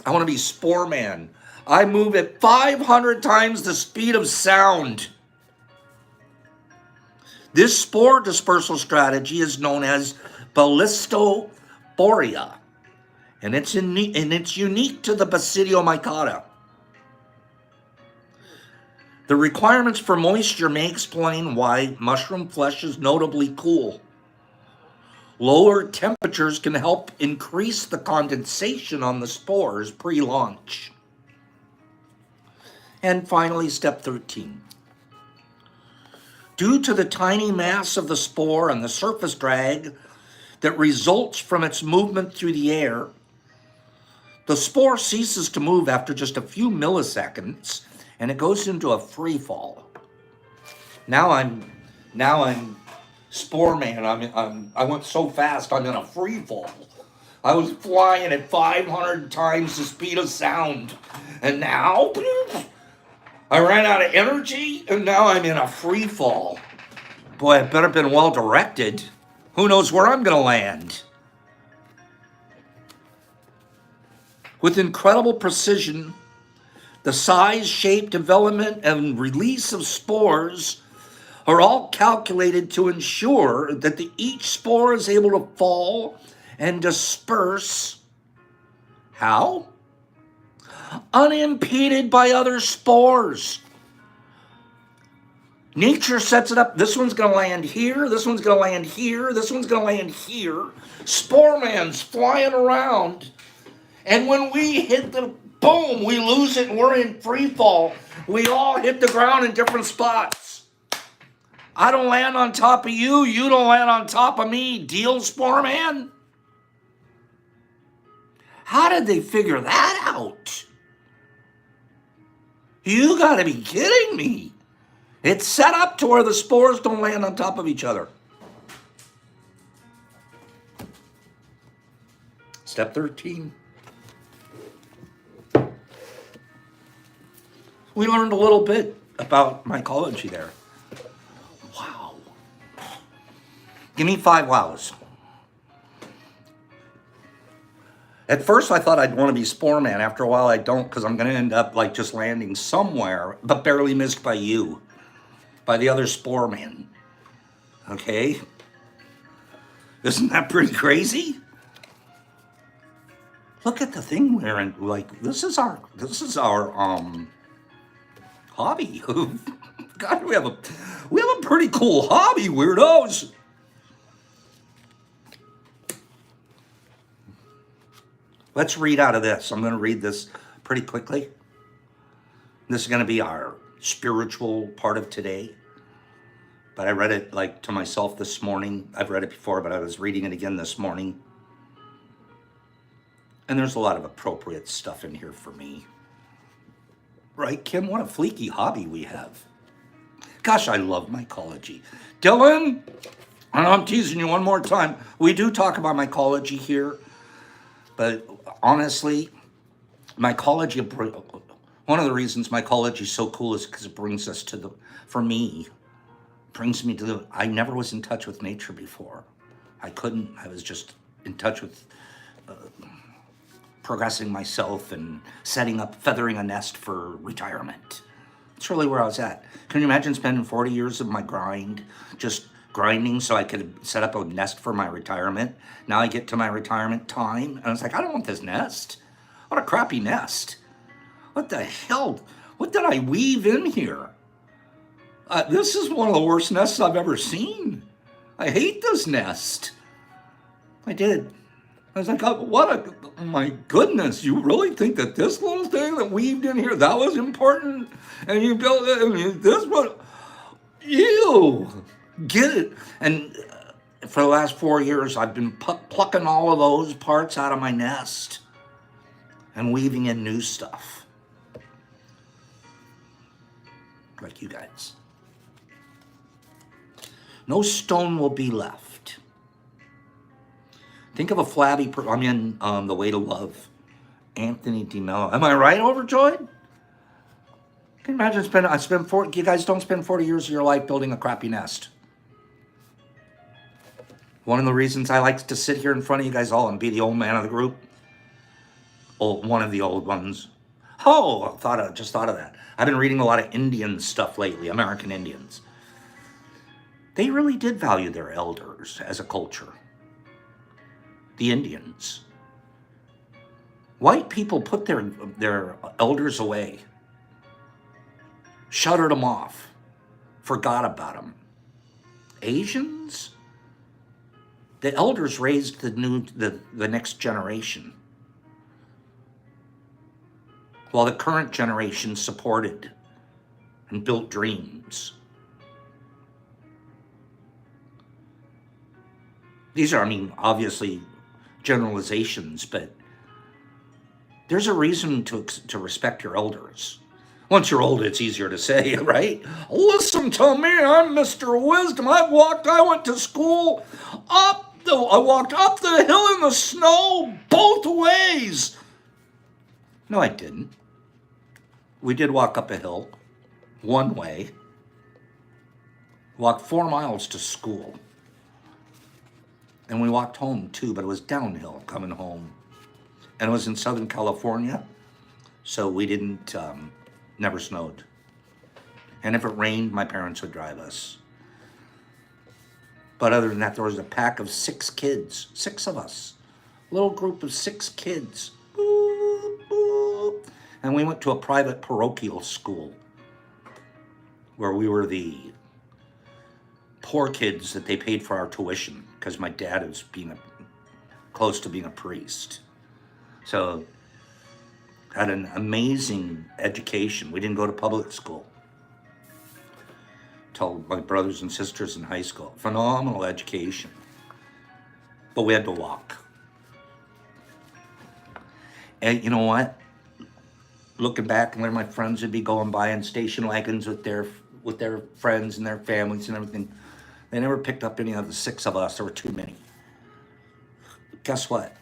I want to be spore man. I move at 500 times the speed of sound. This spore dispersal strategy is known as ballistophoria, and it's unique to the Basidiomycota. The requirements for moisture may explain why mushroom flesh is notably cool. Lower temperatures can help increase the condensation on the spores pre-launch. And finally, step 13. Due to the tiny mass of the spore and the surface drag that results from its movement through the air, the spore ceases to move after just a few milliseconds, and it goes into a free fall. Now I'm spore man. I went so fast. I'm in a free fall. I was flying at 500 times the speed of sound, and now I ran out of energy, and now I'm in a free fall. Boy, it better have been well directed. Who knows where I'm going to land? With incredible precision, the size, shape, development, and release of spores are all calculated to ensure that each spore is able to fall and disperse. How? Unimpeded by other spores. Nature sets it up. This one's going to land here. This one's going to land here. This one's going to land here. Spore man's flying around. And when we hit the boom, we lose it and we're in free fall. We all hit the ground in different spots. I don't land on top of you. You don't land on top of me. Deal, spore man? How did they figure that out? You got to be kidding me. It's set up to where the spores don't land on top of each other. Step 13. We learned a little bit about mycology there. Wow. Give me 5 wows. At first, I thought I'd want to be spore man. After a while, I don't, because I'm going to end up like just landing somewhere, but barely missed by you, by the other spore man. Okay? Isn't that pretty crazy? Look at the thing we're in. Like, this is our hobby. God, we have a pretty cool hobby, weirdos. Let's read out of this. I'm going to read this pretty quickly. This is going to be our spiritual part of today. But I read it like to myself this morning. I've read it before, but I was reading it again this morning. And there's a lot of appropriate stuff in here for me. Right, Kim? What a fleeky hobby we have. Gosh, I love mycology. Dylan, and I'm teasing you one more time. We do talk about mycology here. But honestly, mycology, one of the reasons mycology is so cool is because it brings us to brings me to I never was in touch with nature before. I was just in touch with progressing myself and feathering a nest for retirement. That's really where I was at. Can you imagine spending 40 years of my grind just grinding so I could set up a nest for my retirement? Now I get to my retirement time, and I was like, I don't want this nest. What a crappy nest. What the hell? What did I weave in here? This is one of the worst nests I've ever seen. I hate this nest. I did. I was like, oh, my goodness, you really think that this little thing that weaved in here, that was important? And you built it, and this one, ew, get it. And for the last 4 years, I've been plucking all of those parts out of my nest and weaving in new stuff. like you guys. No stone will be left. Think of a flabby, The Way to Love, Anthony DeMello. Am I right, Overjoyed? Can you imagine you guys don't spend 40 years of your life building a crappy nest. One of the reasons I like to sit here in front of you guys all and be the old man of the group, one of the old ones. Oh, just thought of that. I've been reading a lot of Indian stuff lately, American Indians. They really did value their elders as a culture. The Indians. White people put their elders away, shuttered them off, forgot about them. Asians, the elders raised the next generation, while the current generation supported and built dreams. These are, obviously generalizations, but there's a reason to respect your elders. Once you're old, it's easier to say, right? Listen to me, I'm Mr. Wisdom. I went to school I walked up the hill in the snow both ways. No, I didn't. We did walk up a hill one way. Walked 4 miles to school. And we walked home too, but it was downhill coming home. And it was in Southern California, so we didn't, never snowed. And if it rained, my parents would drive us. But other than that, there was a pack of 6 kids, 6 of us. A little group of 6 kids. Boop, boop. And we went to a private parochial school where we were the poor kids that they paid for our tuition because my dad was close to being a priest. So had an amazing education. We didn't go to public school till my brothers and sisters in high school. Phenomenal education. But we had to walk. And you know what? Looking back, and where my friends would be going by in station wagons with their friends and their families and everything, they never picked up any of the 6 of us. There were too many. Guess what?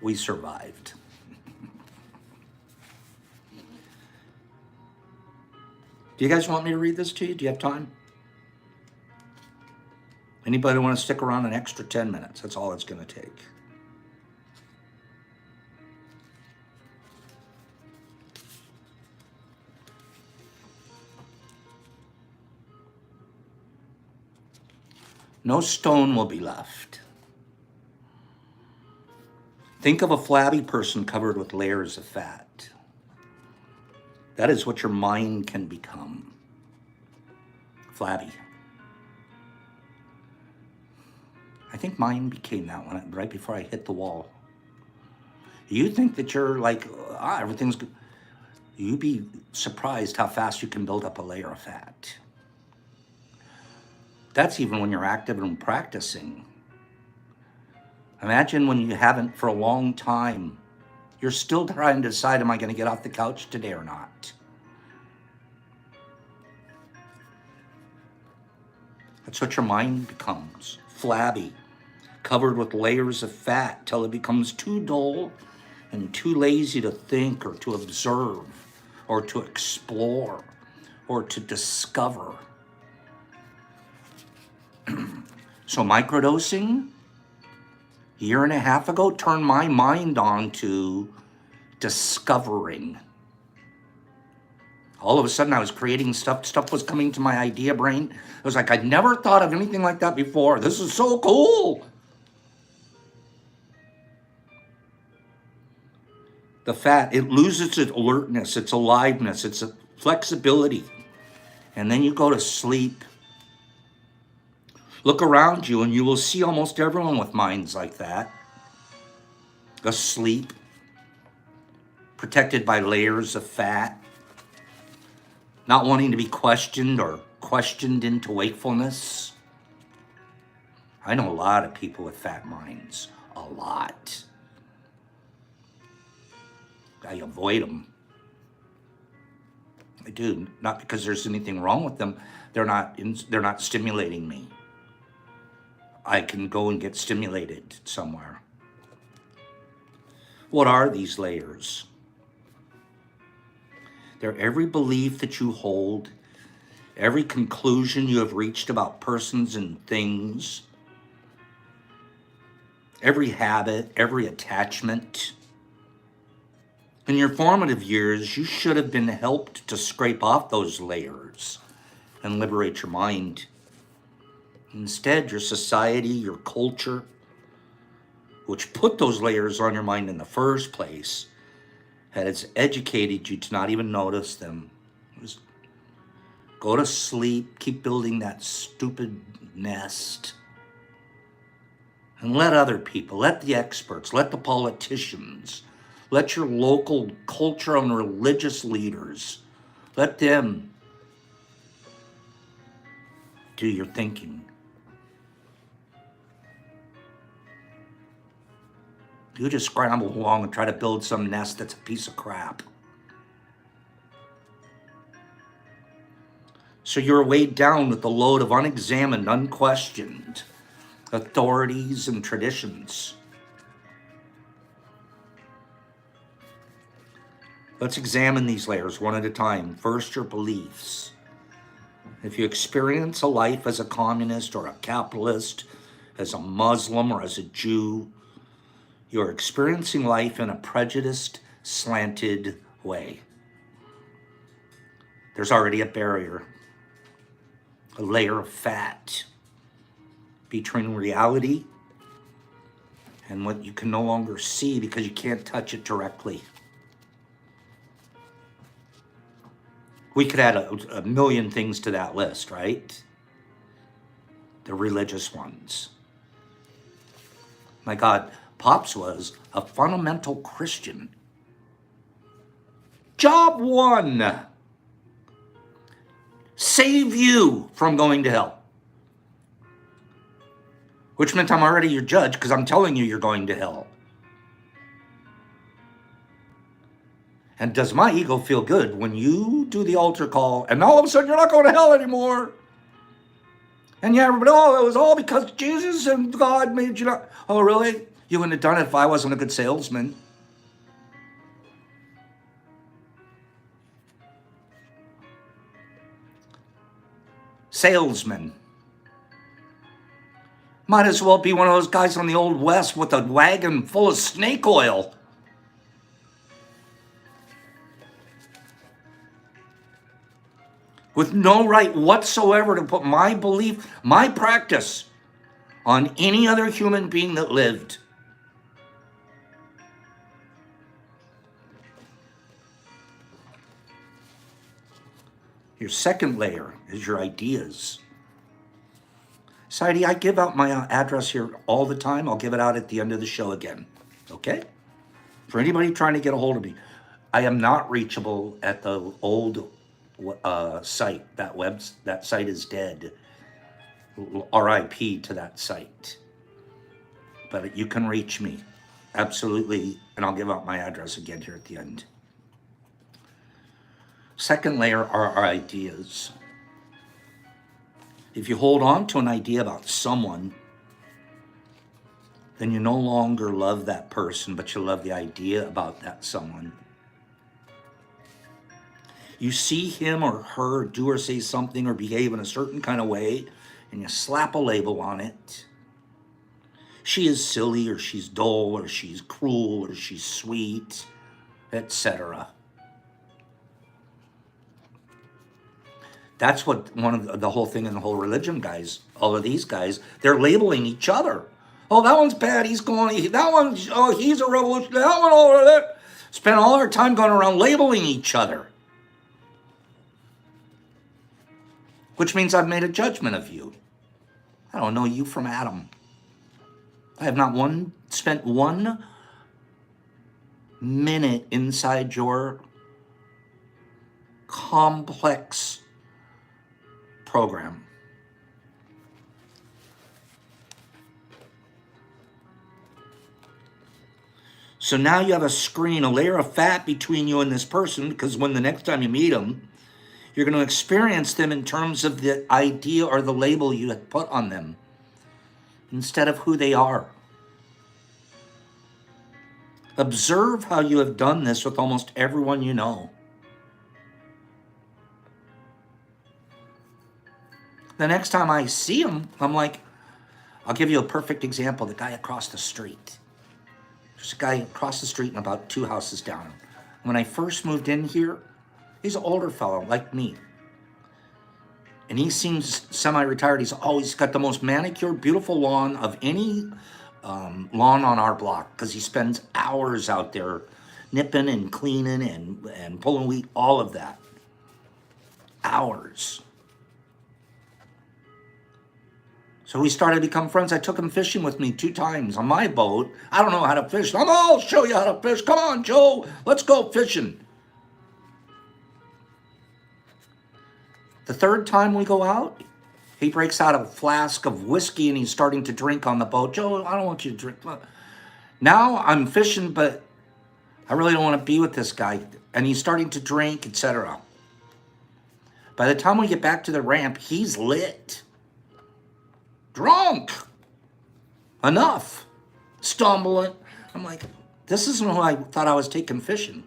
We survived. Do you guys want me to read this to you? Do you have time? Anybody want to stick around an extra 10 minutes? That's all it's going to take. No stone will be left. Think of a flabby person covered with layers of fat. That is what your mind can become. Flabby. I think mine became that one right before I hit the wall. You think that you're like, everything's good. You'd be surprised how fast you can build up a layer of fat. That's even when you're active and practicing. Imagine when you haven't for a long time. You're still trying to decide, am I going to get off the couch today or not? That's what your mind becomes. Flabby, covered with layers of fat till it becomes too dull and too lazy to think or to observe or to explore or to discover. So microdosing, a year and a half ago, turned my mind on to discovering. All of a sudden I was creating stuff was coming to my idea brain. It was like, I'd never thought of anything like that before. This is so cool. The fat, it loses its alertness, its aliveness, its flexibility. And then you go to sleep. Look around you and you will see almost everyone with minds like that. Asleep, protected by layers of fat, not wanting to be questioned or questioned into wakefulness. I know a lot of people with fat minds, a lot. I avoid them. I do, not because there's anything wrong with them. They're not stimulating me. I can go and get stimulated somewhere. What are these layers? They're every belief that you hold, every conclusion you have reached about persons and things, every habit, every attachment. In your formative years, you should have been helped to scrape off those layers and liberate your mind. Instead, your society, your culture, which put those layers on your mind in the first place, has educated you to not even notice them. Just go to sleep, keep building that stupid nest, and let other people, let the experts, let the politicians, let your local cultural and religious leaders, let them do your thinking. You just scramble along and try to build some nest that's a piece of crap. So you're weighed down with the load of unexamined, unquestioned authorities and traditions. Let's examine these layers one at a time. First, your beliefs. If you experience a life as a communist or a capitalist, as a Muslim or as a Jew, you're experiencing life in a prejudiced, slanted way. There's already a barrier, a layer of fat between reality and what you can no longer see because you can't touch it directly. We could add a million things to that list, right? The religious ones. My God, Pops was a fundamental Christian. Job one, save you from going to hell. Which meant I'm already your judge because I'm telling you you're going to hell. And does my ego feel good when you do the altar call and all of a sudden you're not going to hell anymore? And yeah, everybody, oh, it was all because Jesus and God made you not. Oh, really? You wouldn't have done it if I wasn't a good salesman. Salesman. Might as well be one of those guys on the Old West with a wagon full of snake oil. With no right whatsoever to put my belief, my practice on any other human being that lived. Your second layer is your ideas. Society, I give out my address here all the time. I'll give it out at the end of the show again, okay? For anybody trying to get a hold of me, I am not reachable at the old site. That site is dead. RIP to that site. But you can reach me, absolutely, and I'll give out my address again here at the end. Second layer are our ideas. If you hold on to an idea about someone, then you no longer love that person, but you love the idea about that someone. You see him or her do or say something or behave in a certain kind of way, and you slap a label on it. She is silly, or she's dull, or she's cruel, or she's sweet, etc. That's what one of the whole thing in the whole religion, guys, all of these guys, they're labeling each other. Oh, that one's bad, he's going, that one's, oh, he's a revolutionary, that one, all of that. Spend all our time going around labeling each other. Which means I've made a judgment of you. I don't know you from Adam. I have not spent 1 minute inside your complex program. So now you have a screen, a layer of fat between you and this person, because when the next time you meet them, You're going to experience them in terms of the idea or the label you have put on them instead of who they are. Observe how you have done this with almost everyone you know. The next time I see them, I'm like, I'll give you a perfect example. The guy across the street. There's a guy across the street and about 2 houses down. When I first moved in here, he's an older fellow like me. And he seems semi-retired. He's always got the most manicured, beautiful lawn of any lawn on our block because he spends hours out there nipping and cleaning and pulling wheat, all of that. Hours. So we started to become friends. I took him fishing with me 2 times on my boat. I don't know how to fish. I'll show you how to fish. Come on, Joe. Let's go fishing. The 3rd time we go out, he breaks out a flask of whiskey and he's starting to drink on the boat. Joe, I don't want you to drink. Now I'm fishing, but I really don't want to be with this guy. And he's starting to drink, etc. By the time we get back to the ramp, he's lit. Drunk. Enough. Stumbling. I'm like, this isn't who I thought I was taking fishing.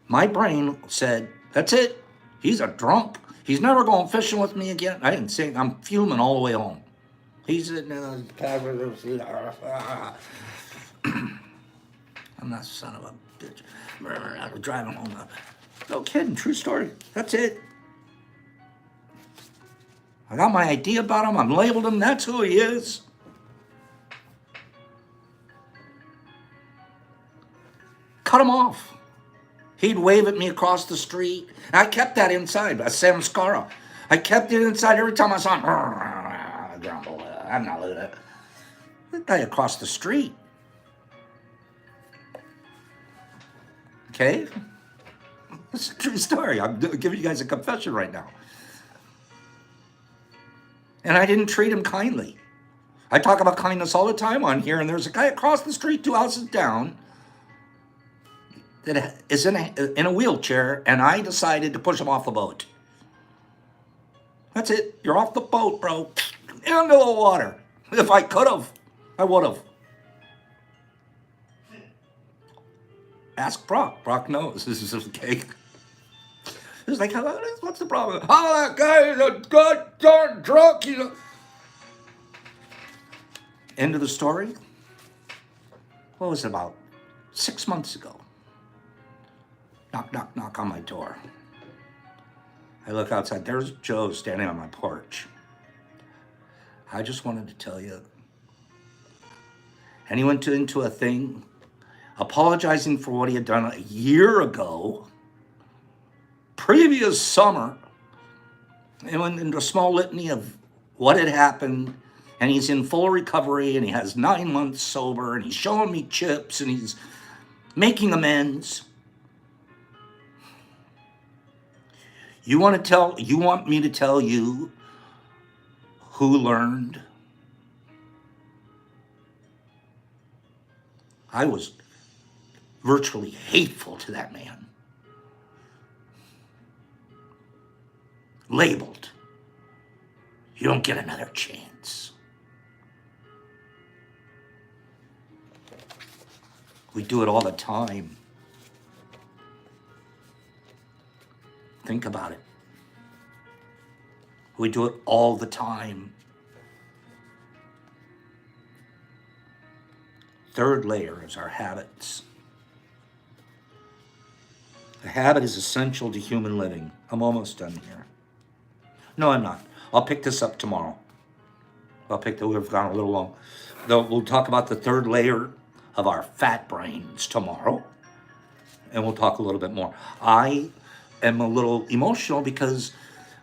My brain said, that's it. He's a drunk. He's never going fishing with me again. I didn't say, I'm fuming all the way home. He's in the I'm that son of a bitch. I was driving home. No kidding, true story. That's it. I got my idea about him. I'm labeled him. That's who he is. Cut him off. He'd wave at me across the street. I kept that inside, a samskara. I kept it inside every time I saw him. I'm not looking at that guy across the street. Okay? It's a true story. I'm giving you guys a confession right now. And I didn't treat him kindly. I talk about kindness all the time on here, and there's a guy across the street 2 houses down that is in a wheelchair, and I decided to push him off the boat. That's it. You're off the boat, bro. Into the water. If I could have, I would have. Ask Brock. Brock knows. This is okay. It's like, what's the problem? Oh, that guy is a god darn drunk. End of the story. What was it, about 6 months ago? Knock, knock, knock on my door. I look outside. There's Joe standing on my porch. I just wanted to tell you. And he went into a thing apologizing for what he had done a year ago, previous summer. And went into a small litany of what had happened. And he's in full recovery, and he has 9 months sober, and he's showing me chips, and he's making amends. You want me to tell you who learned? I was virtually hateful to that man. Labeled. You don't get another chance. We do it all the time. Think about it. We do it all the time. Third layer is our habits. A habit is essential to human living. I'm almost done here. No, I'm not. I'll pick this up tomorrow. We've gone a little long. We'll talk about the third layer of our fat brains tomorrow. And we'll talk a little bit more. I am a little emotional because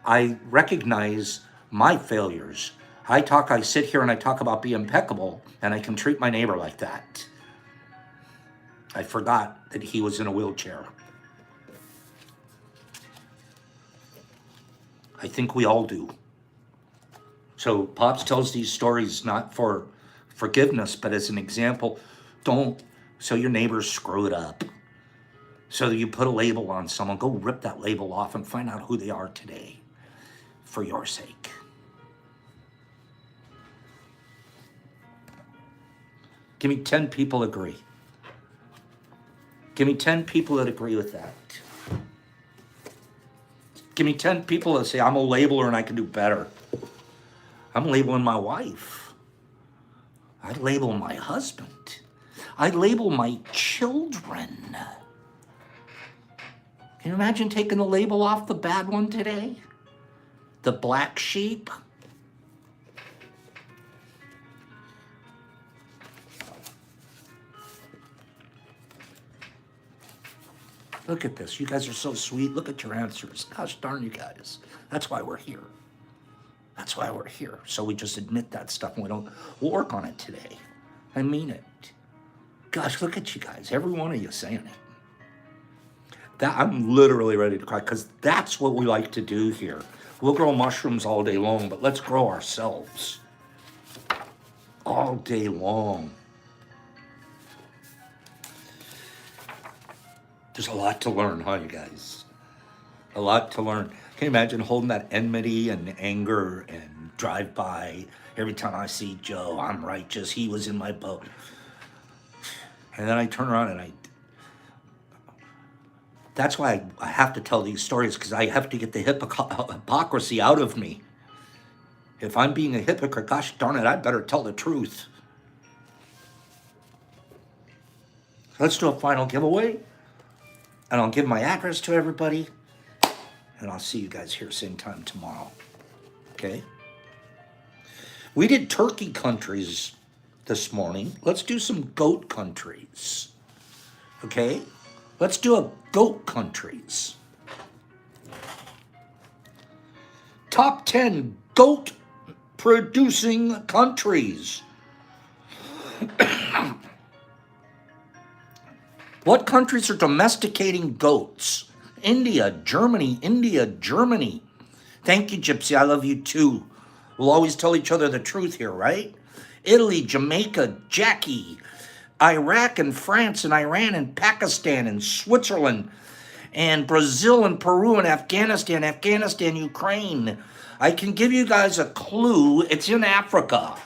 I recognize my failures. I sit here and I talk about being impeccable, and I can treat my neighbor like that. I forgot that he was in a wheelchair. I think we all do. So Pops tells these stories not for forgiveness, but as an example. So your neighbors screw it up. So you put a label on someone, go rip that label off and find out who they are today for your sake. Give me 10 people agree. Give me 10 people that agree with that. Give me 10 people that say, I'm a labeler and I can do better. I'm labeling my wife. I label my husband. I label my children. Can you imagine taking the label off the bad one today? The black sheep? Look at this. You guys are so sweet. Look at your answers. Gosh darn you guys. That's why we're here. That's why we're here. So we just admit that stuff and we'll work on it today. I mean it. Gosh, look at you guys. Every one of you saying it. I'm literally ready to cry because that's what we like to do here. We'll grow mushrooms all day long, but let's grow ourselves all day long. There's a lot to learn, huh, you guys? A lot to learn. Can you imagine holding that enmity and anger and drive by every time I see Joe, I'm righteous, he was in my boat. And then I turn around and that's why I have to tell these stories, because I have to get the hypocrisy out of me. If I'm being a hypocrite, gosh darn it, I better tell the truth. Let's do a final giveaway. And I'll give my address to everybody. And I'll see you guys here same time tomorrow. Okay? We did turkey countries this morning. Let's do some goat countries. Okay? Let's do a goat countries. Top 10 goat producing countries. What countries are domesticating goats? India, Germany, India, Germany. Thank you, Gypsy. I love you too. We'll always tell each other the truth here, right? Italy, Jamaica, Jackie, Iraq and France and Iran and Pakistan and Switzerland and Brazil and Peru and Afghanistan, Ukraine. I can give you guys a clue. It's in Africa.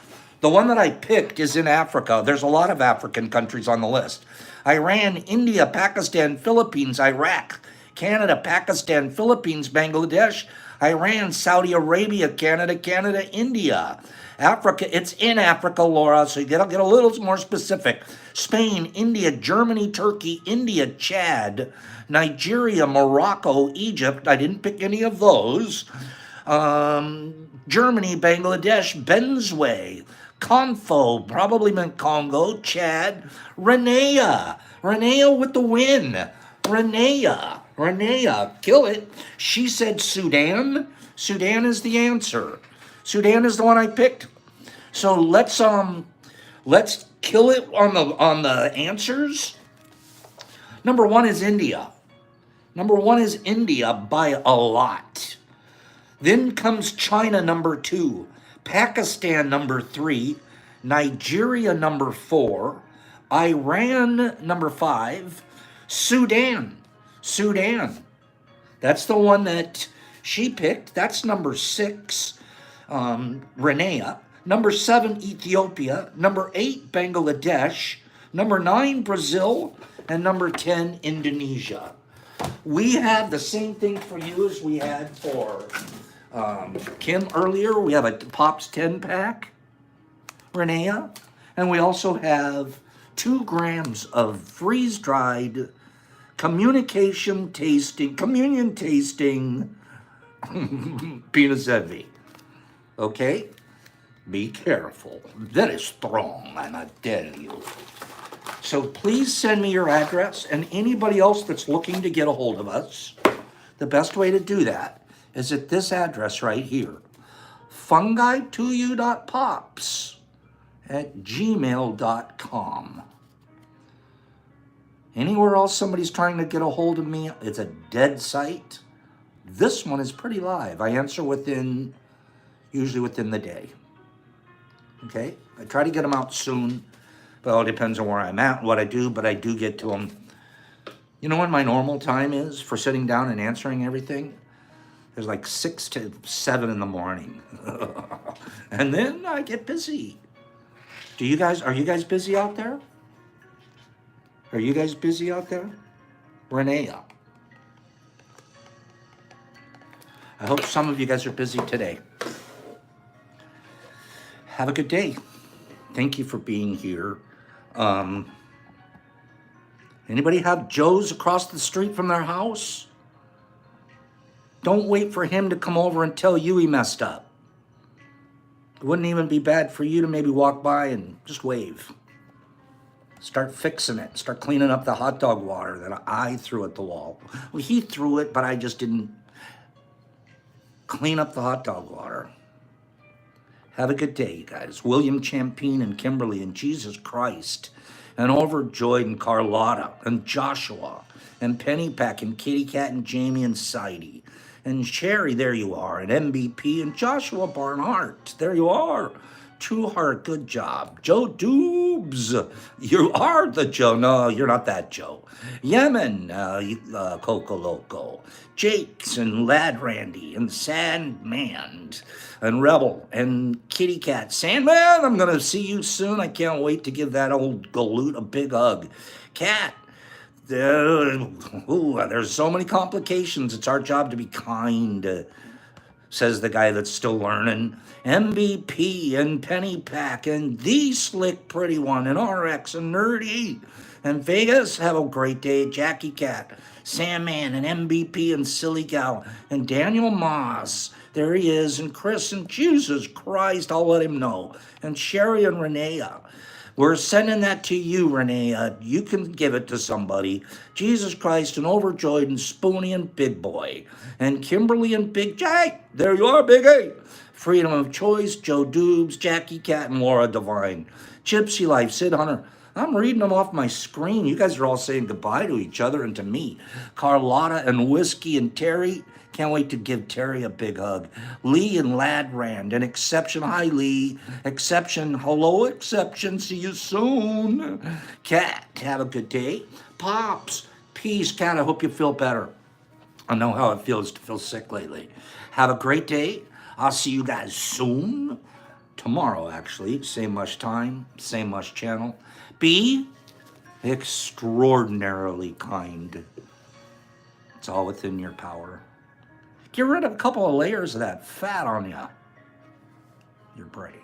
The one that I picked is in Africa. There's a lot of African countries on the list. Iran, India, Pakistan, Philippines, Iraq, Canada, Pakistan, Philippines, Bangladesh, Iran, Saudi Arabia, Canada, India. Africa, it's in Africa, Laura, so you get a little more specific. Spain, India, Germany, Turkey, India, Chad, Nigeria, Morocco, Egypt. I didn't pick any of those. Germany, Bangladesh, Benzway, Confo, probably meant Congo, Chad, Renea with the win. Renea, kill it. She said Sudan. Sudan is the answer. Sudan is the one I picked. So let's kill it on the answers. Number one is India. Number one is India by a lot. Then comes China, number 2. Pakistan, number 3. Nigeria, number 4. Iran, number 5. Sudan. That's the one that she picked. That's number 6. Renea. Number 7, Ethiopia. Number 8, Bangladesh. Number 9, Brazil. And number 10, Indonesia. We have the same thing for you as we had for Kim earlier. We have a Pops 10 pack, Renea, and we also have 2 grams of freeze-dried communion tasting penis envy. Okay? Be careful. That is strong, I tell you. So please send me your address, and anybody else that's looking to get a hold of us, the best way to do that is at this address right here, fungi2u.pops@gmail.com. Anywhere else somebody's trying to get a hold of me, it's a dead site. This one is pretty live. I answer usually within the day. Okay? I try to get them out soon, but it all depends on where I'm at and what I do, but I do get to them You know when my normal time is for sitting down and answering everything? There's like 6 to 7 in the morning. And then I get busy. Are you guys busy out there? Are you guys busy out there? Renee, I hope some of you guys are busy today. Have a good day. Thank you for being here. Anybody have Joe's across the street from their house? Don't wait for him to come over and tell you he messed up. It wouldn't even be bad for you to maybe walk by and just wave. Start fixing it. Start cleaning up the hot dog water that I threw at the wall. Well, he threw it, but I just didn't clean up the hot dog water. Have a good day, you guys. William Champine and Kimberly and Jesus Christ and Overjoyed and Carlotta and Joshua and Pennypack and Kitty Cat and Jamie and Sidey and Sherry, there you are, and MVP and Joshua Barnhart, there you are. True Heart, good job. Joe Doobs, you are the Joe. No, you're not that Joe. Yemen, Coco Loco. Jakes and Lad Randy and Sandman and Rebel and Kitty Cat. Sandman, I'm going to see you soon. I can't wait to give that old galoot a big hug. Cat, there's so many complications. It's our job to be kind, says the guy that's still learning. MVP and Pennypack and the Slick Pretty One and RX and Nerdy and Vegas. Have a great day. Jackie Cat, Sandman and MVP and Silly Gal and Daniel Moss. There he is. And Chris and Jesus Christ, I'll let him know. And Sherry and Renea. We're sending that to you, Renee. You can give it to somebody. Jesus Christ and Overjoyed and Spoonie and Big Boy. And Kimberly and Big J. There you are, Big A. Freedom of Choice, Joe Doobs, Jackie Cat, and Laura Divine. Gypsy Life, Sid Hunter. I'm reading them off my screen. You guys are all saying goodbye to each other and to me. Carlotta and Whiskey and Terry. Can't wait to give Terry a big hug. Lee and Lad Rand. And Exception. Hi, Lee. Exception. Hello, Exception. See you soon. Cat, have a good day. Pops. Peace, Cat. I hope you feel better. I know how it feels to feel sick lately. Have a great day. I'll see you guys soon. Tomorrow, actually. Same much time. Same much channel. Be extraordinarily kind. It's all within your power. Get rid of a couple of layers of that fat on you. You're brave.